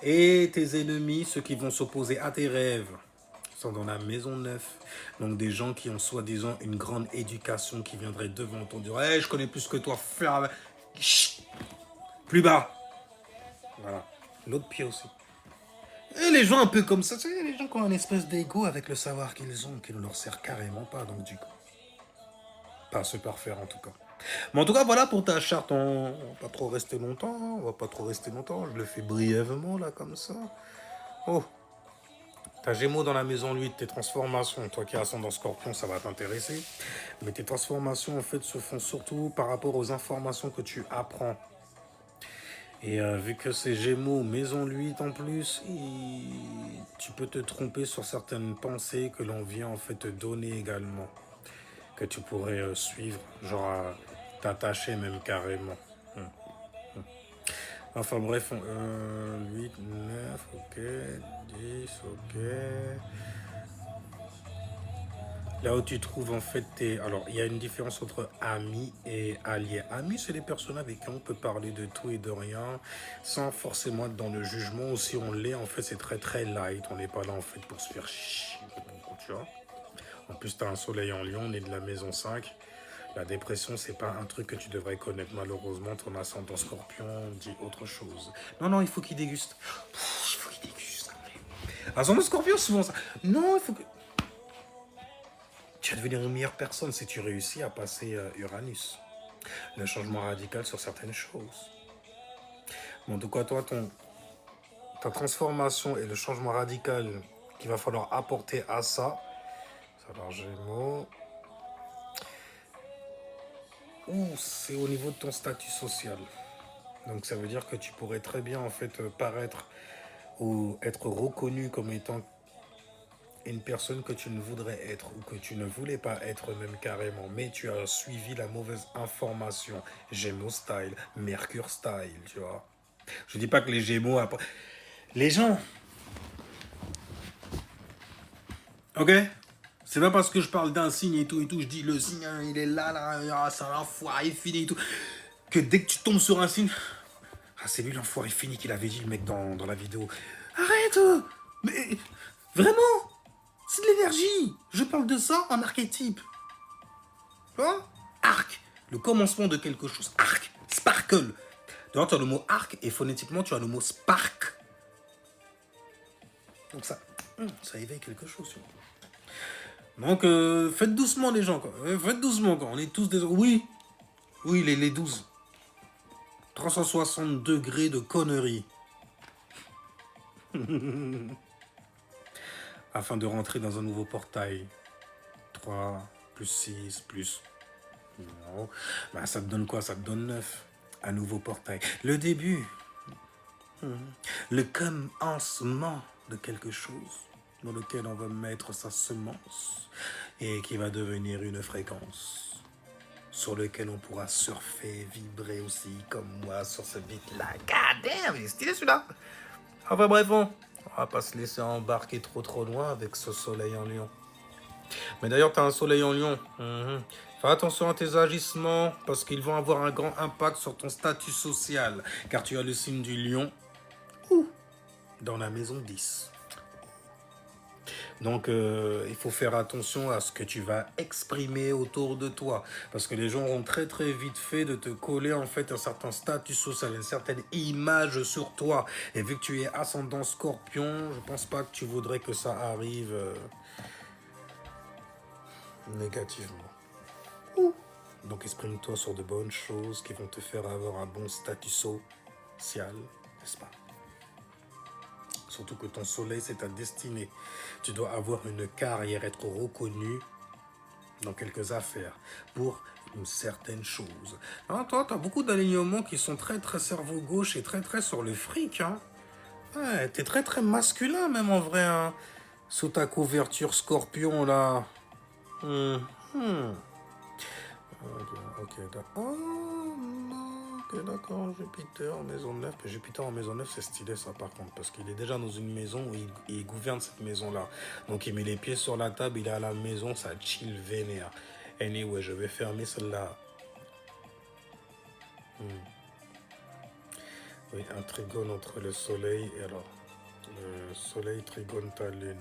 et tes ennemis, ceux qui vont s'opposer à tes rêves, sont dans la maison 9. Donc des gens qui ont soi-disant une grande éducation qui viendraient devant ton dire hey, je connais plus que toi, ferme. Chut, plus bas. Voilà. L'autre pied aussi. Et les gens un peu comme ça, tu sais, les gens qui ont une espèce d'ego avec le savoir qu'ils ont, qui ne leur sert carrément pas, donc du coup. Pas se parfaire en tout cas. Mais en tout cas, voilà pour ta charte, on va pas trop rester longtemps, on va pas trop rester longtemps, je le fais brièvement là comme ça. Oh, t'as Gémeaux dans la maison 8, tes transformations, toi qui as ascendant Scorpion, ça va t'intéresser. Mais tes transformations, en fait, se font surtout par rapport aux informations que tu apprends. Et vu que c'est Gémeaux, maison 8 en plus, tu peux te tromper sur certaines pensées que l'on vient en fait te donner également. Que tu pourrais suivre, genre à t'attacher même carrément. Enfin bref, 8, 9, ok, 10, ok. Là où tu trouves en fait tes... Alors, il y a une différence entre amis et alliés. Amis, c'est les personnes avec qui on peut parler de tout et de rien sans forcément être dans le jugement. Ou si on l'est, en fait, c'est très très light. On n'est pas là en fait pour se faire chier. Tu vois. En plus, tu as un soleil en lion, on est de la maison 5. La dépression, c'est pas un truc que tu devrais connaître. Malheureusement, ton ascendant scorpion dit autre chose. Non, non, il faut qu'il déguste. Il faut qu'il déguste quand même. Ascendant scorpion, souvent ça. Non, il faut que... Tu vas devenir une meilleure personne si tu réussis à passer Uranus. Le changement radical sur certaines choses. Mais en tout cas, toi, ta transformation et le changement radical qu'il va falloir apporter à ça, alors Gémeaux, c'est au niveau de ton statut social. Donc ça veut dire que tu pourrais très bien en fait paraître ou être reconnu comme étant une personne que tu ne voudrais être ou que tu ne voulais pas être même carrément, mais tu as suivi la mauvaise information. Gémeaux style, Mercure style, tu vois. Je dis pas que les Gémeaux après... Les gens, ok? C'est pas parce que je parle d'un signe et tout, je dis le signe, hein, il est là, c'est un enfoiré fini et tout, que dès que tu tombes sur un signe, ah, c'est lui l'enfoiré fini qu'il avait dit, le mec, dans la vidéo. Arrête! Mais vraiment? C'est de l'énergie! Je parle de ça en archétype. Tu vois? Arc. Le commencement de quelque chose. Arc. Sparkle. D'ailleurs, tu as le mot arc et phonétiquement, tu as le mot spark. Donc ça éveille quelque chose. Tu vois. Donc, faites doucement les gens. Quoi. Faites doucement. Quoi. On est tous des... Oui. Oui, les 12. 360 degrés de conneries. Afin de rentrer dans un nouveau portail. 3, plus 6, plus... Non. Bah, ça te donne quoi? Ça te donne 9. Un nouveau portail. Le début. Le commencement de quelque chose dans lequel on va mettre sa semence et qui va devenir une fréquence sur lequel on pourra surfer, vibrer aussi comme moi sur ce beat-là. God damn, il est stylé celui-là. Enfin bref, on va pas se laisser embarquer trop loin avec ce soleil en lion. Mais d'ailleurs, tu as un soleil en lion. Fais attention à tes agissements parce qu'ils vont avoir un grand impact sur ton statut social. Car tu as le signe du lion dans la maison 10. Donc, il faut faire attention à ce que tu vas exprimer autour de toi. Parce que les gens auront très vite fait de te coller en fait un certain statut social, une certaine image sur toi. Et vu que tu es ascendant scorpion, je pense pas que tu voudrais que ça arrive négativement. Donc, exprime-toi sur de bonnes choses qui vont te faire avoir un bon statut social, n'est-ce pas? Surtout que ton soleil, c'est ta destinée. Tu dois avoir une carrière, être reconnu dans quelques affaires pour une certaine chose. Hein, toi, tu as beaucoup d'alignements qui sont très cerveau gauche et très sur le fric. Hein. Ouais, t'es très masculin même en vrai. Hein. Sous ta couverture scorpion là. Ok, d'accord. Oh, non, ok, d'accord, Jupiter en maison 9. Mais Jupiter en maison 9, c'est stylé ça par contre, parce qu'il est déjà dans une maison où il gouverne cette maison-là. Donc il met les pieds sur la table, il est à la maison, ça chill vénère. Anyway, je vais fermer celle-là. Oui, un trigone entre le soleil et alors. Le soleil trigone ta lune.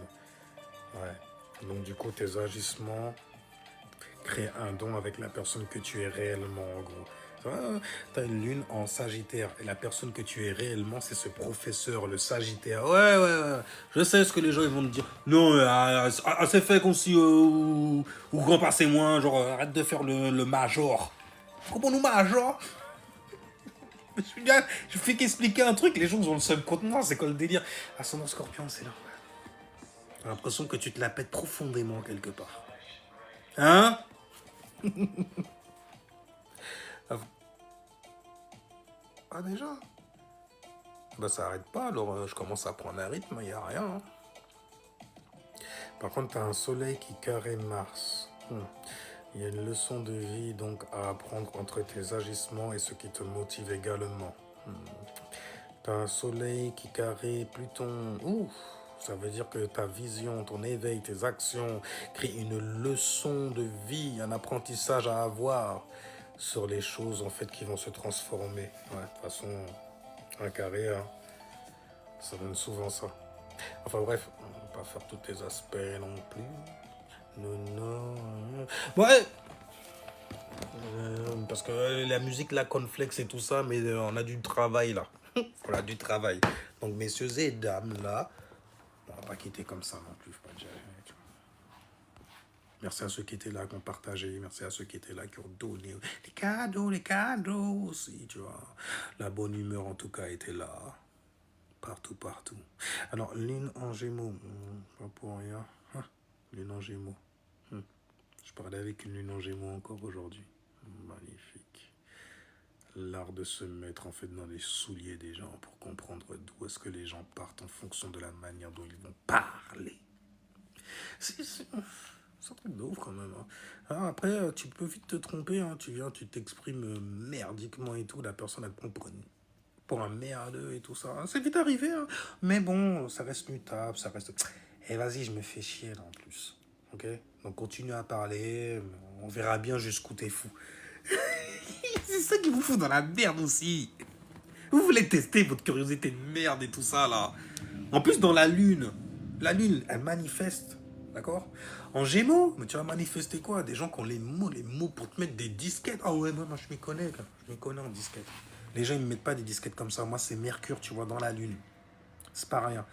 Ouais. Donc du coup, tes agissements créent un don avec la personne que tu es réellement en gros. Tu as une lune en Sagittaire et la personne que tu es réellement, c'est ce professeur, le Sagittaire. Ouais. Je sais ce que les gens ils vont me dire. Non, c'est fait comme si ou grand passé moins, genre arrête de faire le major. Comment nous major? Je fais qu'expliquer un truc, les gens ont le seul contre moi, c'est quoi le délire? Ascendant Scorpion, c'est là. J'ai l'impression que tu te la pètes profondément quelque part. Hein? Ah déjà? Bah ça arrête pas, alors je commence à prendre un rythme, il n'y a rien. Hein. Par contre, tu as un soleil qui carré Mars. Il y a une leçon de vie donc à apprendre entre tes agissements et ce qui te motive également. Tu as un soleil qui carré Pluton. Ouh, ça veut dire que ta vision, ton éveil, tes actions créent une leçon de vie, un apprentissage à avoir sur les choses en fait qui vont se transformer. Ouais, de toute façon, un carré, hein, ça donne souvent ça. Enfin bref, on va pas faire tous tes aspects non plus. Non. Ouais, parce que la musique, la cornflakes et tout ça, mais on a du travail là. On a du travail. Donc messieurs et dames là, on va pas quitter comme ça non plus. Faut pas dire, tu vois. Merci à ceux qui étaient là, qui ont partagé. Merci à ceux qui étaient là, qui ont donné. Les cadeaux aussi, tu vois. La bonne humeur en tout cas était là. Partout. Alors, lune en gémeaux. Pas pour rien. Ah, lune en gémeaux. Je parlais avec une lune en gémeaux encore aujourd'hui. Magnifique. L'art de se mettre en fait dans les souliers des gens pour comprendre d'où est-ce que les gens partent en fonction de la manière dont ils vont parler. C'est un truc de ouf quand même. Hein. Alors après, tu peux vite te tromper. Hein. Tu viens, tu t'exprimes merdiquement et tout. La personne, elle te prend pour une pour un merdeux et tout ça. C'est vite arrivé, hein. Mais bon, ça reste mutable, ça reste... Et vas-y, je me fais chier là en plus. Ok? Donc continue à parler, on verra bien jusqu'où t'es fou. C'est ça qui vous fout dans la merde aussi. Vous voulez tester votre curiosité de merde et tout ça là. En plus, dans la lune, elle manifeste. D'accord? En Gémeaux, mais tu vas manifester quoi? Des gens qui ont les mots pour te mettre des disquettes. Ah ouais, moi je m'y connais, gars. Je m'y connais en disquettes. Les gens, ils me mettent pas des disquettes comme ça. Moi, c'est Mercure, tu vois, dans la lune. C'est pas rien.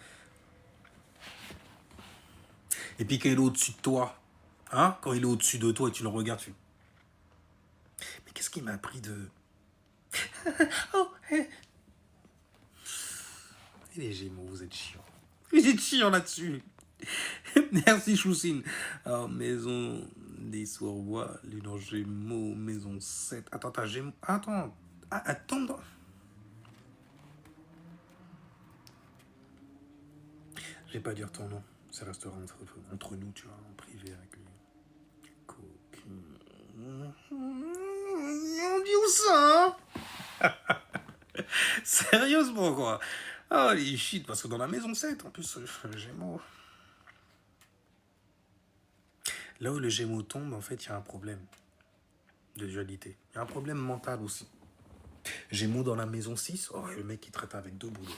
Et puis, quand il est au-dessus de toi, hein? Quand il est au-dessus de toi et tu le regardes, tu... Mais qu'est-ce qui m'a pris de... Oh, eh. Et les Gémeaux, vous êtes chiants. Vous êtes chiants là-dessus. Merci Choussine. Alors, maison des Sourbois, lune en Gémeaux, maison 7. Attends, t'as Gémeaux. Attends. Ah, attends. Je vais pas dire ton nom. Ça restera entre nous, tu vois, en privé avec lui. On dit où ça, hein? Sérieusement, quoi. Oh, les shit, parce que dans la maison 7, en plus, le Gémeaux. Là où le Gémeaux tombe, en fait, il y a un problème de dualité. Il y a un problème mental aussi. Gémeaux dans la maison 6, oh, le mec, il traite avec deux boulots.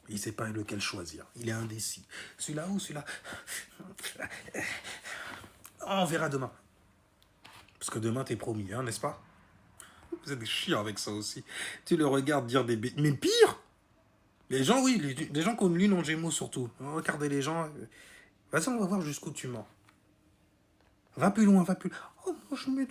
Il sait pas lequel choisir. Il est indécis. Celui-là ou celui-là? On verra demain. Parce que demain, t'es promis, hein, n'est-ce pas? Vous êtes des chiants avec ça aussi. Tu le regardes dire des bêtises. Mais pire! Les gens, oui, les gens qui ont une lune en Gémeaux surtout. Regardez les gens. Vas-y, on va voir jusqu'où tu mens. Va plus loin, va plus loin. Oh, moi, je mets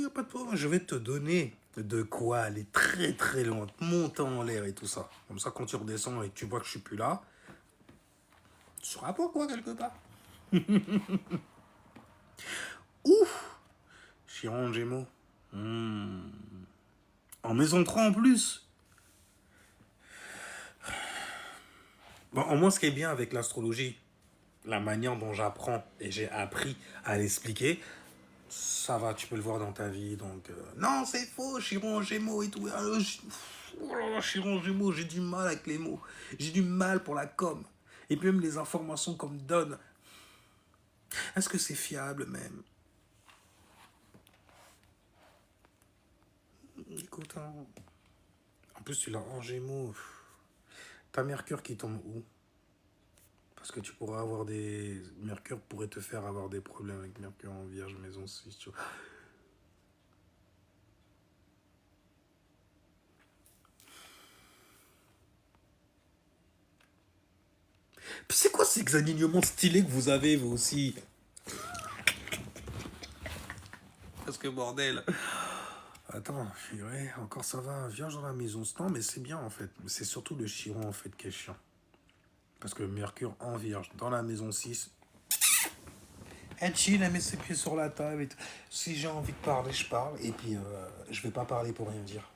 y a pas de problème. Je vais te donner de quoi aller très très loin, monter en l'air et tout ça. Comme ça, quand tu redescends et que tu vois que je suis plus là, tu seras pourquoi quelque part. Ouf! Chiron Gémeaux. En maison 3 en plus. Bon, au moins, ce qui est bien avec l'astrologie, la manière dont j'apprends et j'ai appris à l'expliquer, ça va, tu peux le voir dans ta vie. Donc, non, c'est faux, Chiron Gémeaux et tout. Oh là là, Chiron Gémeaux, j'ai du mal avec les mots. J'ai du mal pour la com. Et puis même les informations qu'on me donne. Est-ce que c'est fiable même? Écoute, hein. En plus, tu l'as en Gémeaux. T'as Mercure qui tombe où? Parce que tu pourras avoir des... Mercure pourrait te faire avoir des problèmes avec Mercure en Vierge, maison 6. Tu vois. C'est quoi ces alignements stylés que vous avez, vous aussi? Parce que bordel. Attends, ouais, encore ça va. Vierge dans la maison. Non, mais c'est bien en fait. C'est surtout le Chiron en fait qui est chiant. Parce que Mercure en Vierge, dans la maison 6. Elle chill, elle met ses pieds sur la table. Si j'ai envie de parler, je parle. Et puis, je vais pas parler pour rien dire.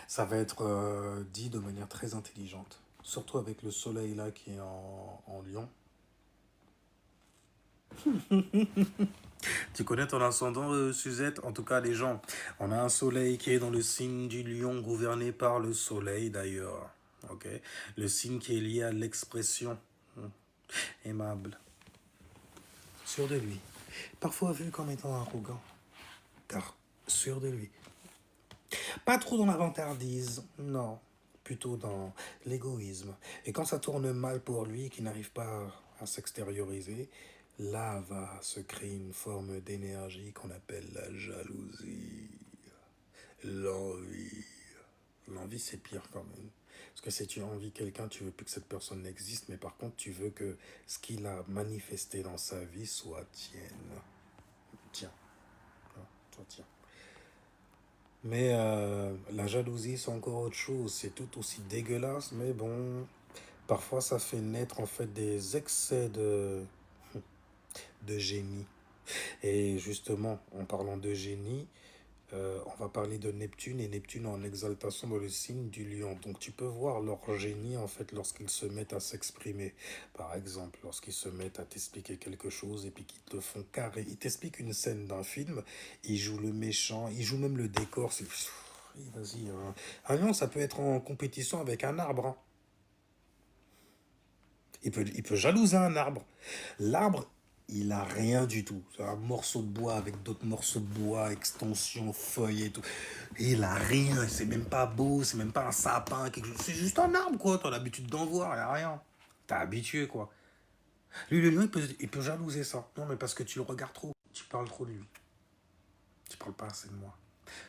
Ça va être dit de manière très intelligente. Surtout avec le soleil là qui est en Lion. Tu connais ton ascendant, Suzette? En tout cas, les gens, on a un soleil qui est dans le signe du lion, gouverné par le soleil d'ailleurs. Ok? Le signe qui est lié à l'expression aimable. Sûr de lui. Parfois vu comme étant arrogant. Car sûr de lui. Pas trop dans la vantardise, non. Plutôt dans l'égoïsme. Et quand ça tourne mal pour lui, qu'il n'arrive pas à s'extérioriser, là va se créer une forme d'énergie qu'on appelle la jalousie, l'envie. L'envie, c'est pire quand même. Parce que si tu envies quelqu'un, tu veux plus que cette personne n'existe, mais par contre, tu veux que ce qu'il a manifesté dans sa vie soit tienne. Tiens. Toi, tiens. Mais la jalousie, c'est encore autre chose. C'est tout aussi dégueulasse, mais bon, parfois ça fait naître en fait des excès de génie. Et justement, en parlant de génie, on va parler de Neptune et Neptune en exaltation dans le signe du lion. Donc tu peux voir leur génie en fait lorsqu'ils se mettent à s'exprimer. Par exemple, lorsqu'ils se mettent à t'expliquer quelque chose et puis qu'ils te font carré. Ils t'expliquent une scène d'un film, ils jouent le méchant, ils jouent même le décor. Oui, vas-y. Un lion, ça peut être en compétition avec un arbre, hein. Il peut jalouser un arbre. L'arbre, il a rien du tout. C'est un morceau de bois avec d'autres morceaux de bois, extension, feuilles et tout. Et il a rien. C'est même pas beau, c'est même pas un sapin, quelque chose. C'est juste un arbre, quoi. T'as l'habitude d'en voir, il a rien. T'es habitué, quoi. Lui, le lion, il peut jalouser ça. Non, mais parce que tu le regardes trop. Tu parles trop de lui. Tu parles pas assez de moi.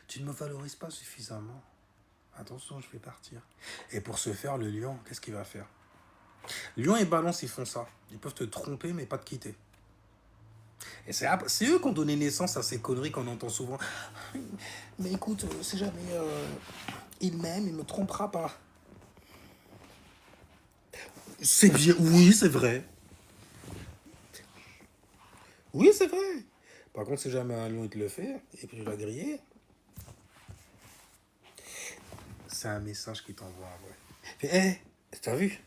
Tu ne me valorises pas suffisamment. Attention, je vais partir. Et pour ce faire, le lion, qu'est-ce qu'il va faire? Lion et balance, ils font ça. Ils peuvent te tromper, mais pas te quitter. Et c'est eux qui ont donné naissance à ces conneries qu'on entend souvent. Mais écoute, c'est jamais il m'aime, il me trompera pas. C'est bien, oui, c'est vrai. Oui, c'est vrai. Par contre, si jamais un lion il te le fait, et puis tu l'as grillé, c'est un message qui t'envoie, ouais. Hé, t'as vu?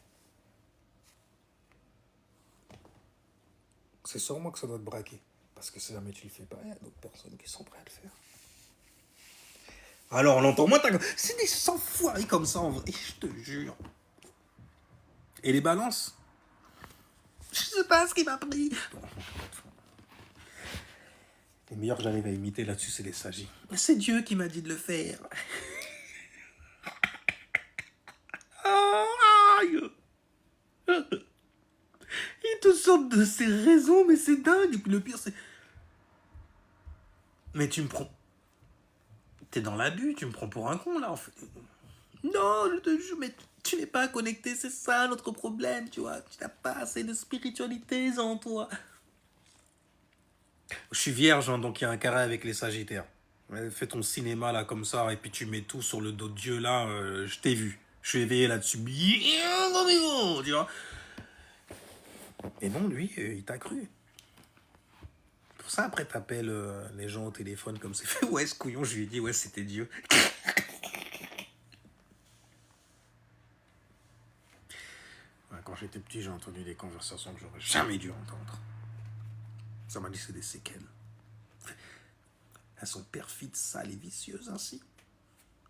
C'est sûrement que ça doit te braquer. Parce que si jamais tu le fais pas, il y a d'autres personnes qui sont prêtes à le faire. Alors, on entend moins, c'est des sans-foiries comme ça en vrai, je te jure. Et les balances? Je sais pas ce qui m'a pris. Les meilleurs que j'arrive à imiter là-dessus, c'est les sagis. C'est Dieu qui m'a dit de le faire. Aïe. Ils te sortent de ces raisons, mais c'est dingue. Et puis le pire, c'est... Mais tu me prends... T'es dans l'abus, tu me prends pour un con, là, en fait. Non, je te jure, mais tu n'es pas connecté, c'est ça notre problème, tu vois. Tu n'as pas assez de spiritualité en toi. Je suis vierge, hein, donc il y a un carré avec les sagittaires. Fais ton cinéma, là, comme ça, et puis tu mets tout sur le dos de Dieu, là, je t'ai vu. Je suis éveillé là-dessus. Tu vois. Et non, lui, il t'a cru. Pour ça, après, t'appelles les gens au téléphone comme c'est fait. Ouais, ce couillon, je lui ai dit, ouais, c'était Dieu. Ouais, quand j'étais petit, j'ai entendu des conversations que j'aurais jamais dû entendre. Ça m'a laissé des séquelles. Elles sont perfides, sales et vicieuses ainsi.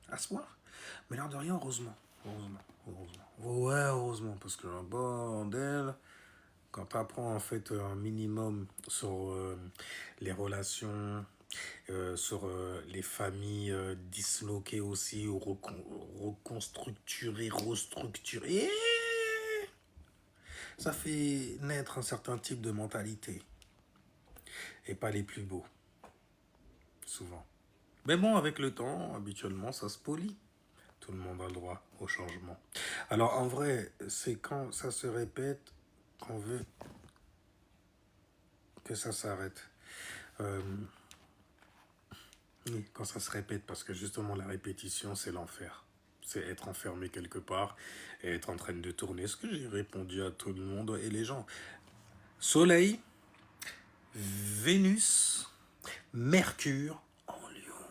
À ce point. Mais l'air de rien, heureusement. Heureusement. Ouais, heureusement, parce que un bordel, quand tu apprends en fait un minimum sur les relations, sur les familles disloquées aussi, ou reconstructurées, restructurées, ça fait naître un certain type de mentalité. Et pas les plus beaux, souvent. Mais bon, avec le temps, habituellement, ça se polit. Tout le monde a le droit au changement. Alors en vrai, c'est quand ça se répète qu'on veut que ça s'arrête. Euh, oui, quand ça se répète, parce que justement la répétition, c'est l'enfer. C'est être enfermé quelque part et être en train de tourner. Ce que j'ai répondu à tout le monde et les gens. Soleil, Vénus, Mercure en Lion.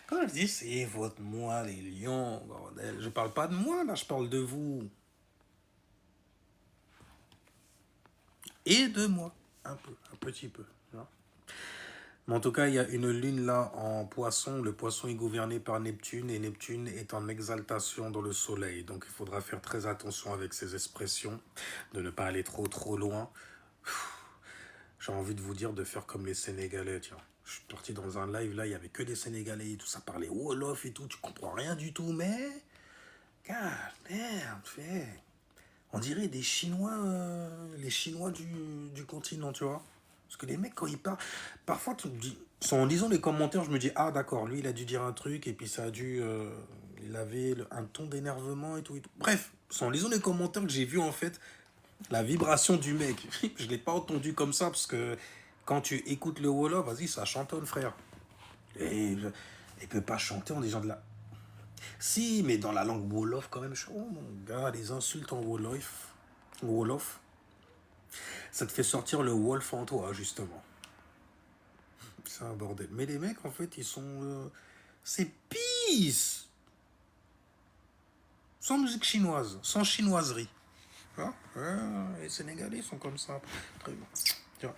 Quand je dis c'est votre moi, les lions, bordel, je parle pas de moi, là, je parle de vous. Et de moi. Un peu, un petit peu. Mais en tout cas, il y a une lune là en poisson. Le poisson est gouverné par Neptune et Neptune est en exaltation dans le soleil. Donc il faudra faire très attention avec ces expressions, de ne pas aller trop loin. J'ai envie de vous dire de faire comme les Sénégalais, tiens. Je suis parti dans un live là, il n'y avait que des Sénégalais et tout, ça parlait Wolof et tout, tu comprends rien du tout, mais... God damn, fait... On dirait des Chinois, les Chinois du continent, tu vois. Parce que les mecs, quand ils parlent, parfois, tu me dis, en lisant les commentaires, je me dis, ah d'accord, lui, il a dû dire un truc, et puis ça a dû, il avait un ton d'énervement et tout, et tout. Bref, c'est en lisant les commentaires que j'ai vu, en fait, la vibration du mec. Je ne l'ai pas entendu comme ça, parce que quand tu écoutes le Wolof, vas-y, ça chantonne, frère. Et il peut pas chanter en disant de la... Si, mais dans la langue Wolof, quand même, oh mon gars, les insultes en Wolof, ça te fait sortir le Wolf en toi, justement. C'est un bordel. Mais les mecs, en fait, ils sont... c'est peace. Sans musique chinoise, sans chinoiserie. Hein, les Sénégalais sont comme ça. Très bien.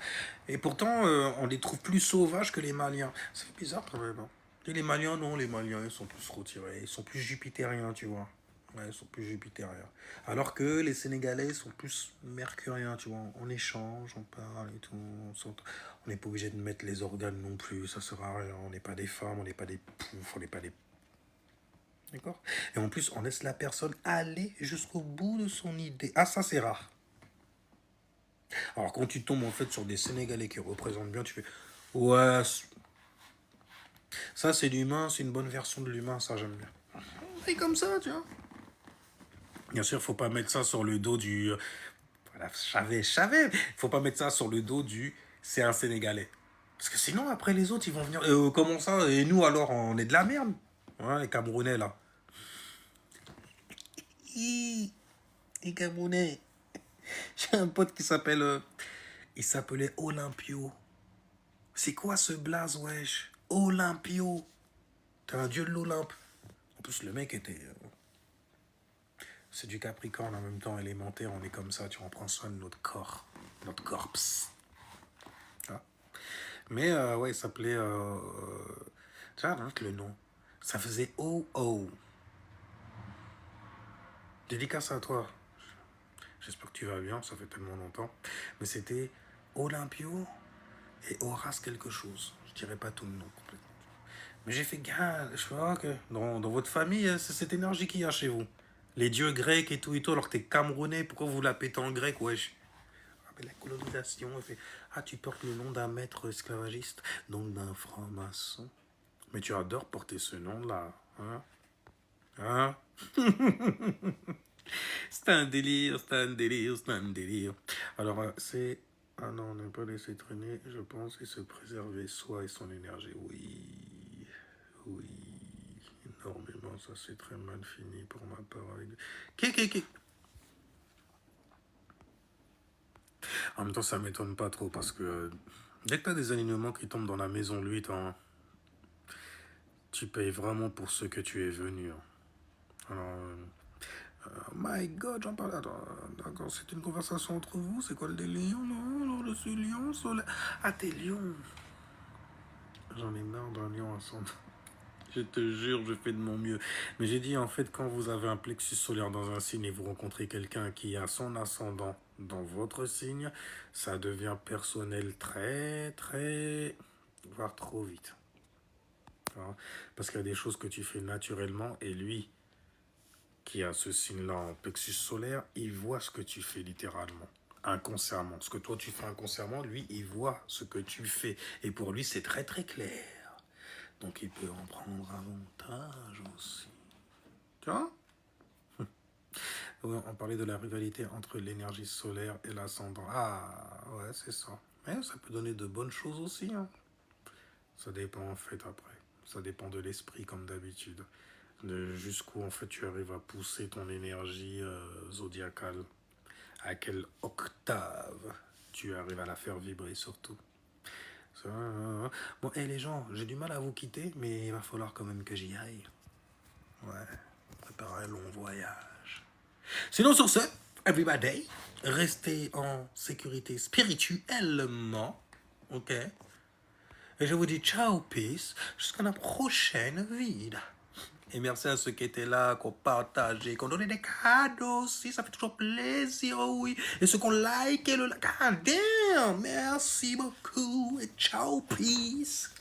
Et pourtant, on les trouve plus sauvages que les Maliens. C'est bizarre quand même. Hein. Et les Maliens, non, les Maliens, ils sont plus retirés. Ils sont plus jupitériens, tu vois. Ouais, ils sont plus jupitériens. Alors que les Sénégalais sont plus mercuriens, tu vois. On échange, on parle et tout. On n'est pas obligé de mettre les organes non plus, ça sert à rien. On n'est pas des femmes, on n'est pas des poufs, on n'est pas des... D'accord. Et en plus, on laisse la personne aller jusqu'au bout de son idée. Ah, ça, c'est rare. Alors, quand tu tombes, en fait, sur des Sénégalais qui représentent bien, tu fais... Ouais, ça, c'est l'humain, c'est une bonne version de l'humain, ça, j'aime bien. Et comme ça, tu vois. Bien sûr, faut pas mettre ça sur le dos du... Voilà, je savais. Faut pas mettre ça sur le dos du... C'est un Sénégalais. Parce que sinon, après, les autres, ils vont venir... comment ça? Et nous, alors, on est de la merde. Ouais, les Camerounais, là. Les Camerounais. J'ai un pote qui s'appelle... il s'appelait Olympio. C'est quoi ce blaze, wesh? Olympio. T'es un dieu de l'Olympe. En plus, le mec était... c'est du Capricorne en même temps élémentaire, on est comme ça, tu reprends soin de notre corps, notre corps. Ah. Mais ouais, il s'appelait... le nom. Ça faisait O-O. Dédicace à toi. J'espère que tu vas bien, ça fait tellement longtemps. Mais c'était Olympio et Horace quelque chose. Je dirais pas tout le nom complètement. Mais j'ai fait gaffe, je vois que dans votre famille, c'est cette énergie qu'il y a chez vous. Les dieux grecs et tout, alors que t'es camerounais, pourquoi vous la pétez en grec, wesh? Ah, mais la colonisation, elle fait... Ah, tu portes le nom d'un maître esclavagiste, donc d'un franc-maçon. Mais tu adores porter ce nom-là, hein? Hein? C'est un délire, c'est un délire, c'est un délire. Alors, c'est... Ah non, on n'a pas laissé traîner, je pense, et se préserver soi et son énergie. Oui, oui, énormément, ça c'est très mal fini pour ma part. Avec... En même temps, ça m'étonne pas trop, parce que dès que tu as des alignements qui tombent dans la maison 8, hein, tu payes vraiment pour ce que tu es venu. Hein. Alors... my God, j'en parle. Attends, d'accord, c'est une conversation entre vous. C'est quoi le délire? Non, non, je suis lion, soleil. Ah, t'es lion. J'en ai marre d'un lion ensemble. Je te jure, je fais de mon mieux. Mais j'ai dit, en fait, quand vous avez un plexus solaire dans un signe et vous rencontrez quelqu'un qui a son ascendant dans votre signe, ça devient personnel très, très, voire trop vite. Parce qu'il y a des choses que tu fais naturellement et lui, qui a ce signe-là en plexus solaire, il voit ce que tu fais littéralement, inconsciemment. Ce que toi tu fais inconsciemment, lui, il voit ce que tu fais. Et pour lui, c'est très très clair. Donc il peut en prendre avantage aussi. Tu vois? On parlait de la rivalité entre l'énergie solaire et l'ascendant. Ah, ouais, c'est ça. Mais ça peut donner de bonnes choses aussi. Hein. Ça dépend en fait après. Ça dépend de l'esprit comme d'habitude. De jusqu'où en fait tu arrives à pousser ton énergie zodiacale. À quelle octave tu arrives à la faire vibrer surtout. Ça, bon, et les gens, j'ai du mal à vous quitter, mais il va falloir quand même que j'y aille. Ouais, préparer un long voyage. Sinon, sur ce, everybody, restez en sécurité spirituellement. Ok? Et je vous dis ciao, peace, jusqu'à la prochaine vida. Et merci à ceux qui étaient là, qui ont partagé, qui ont donné des cadeaux aussi, ça fait toujours plaisir, oui. Et ceux qui ont liké le... God damn, merci beaucoup et ciao, peace.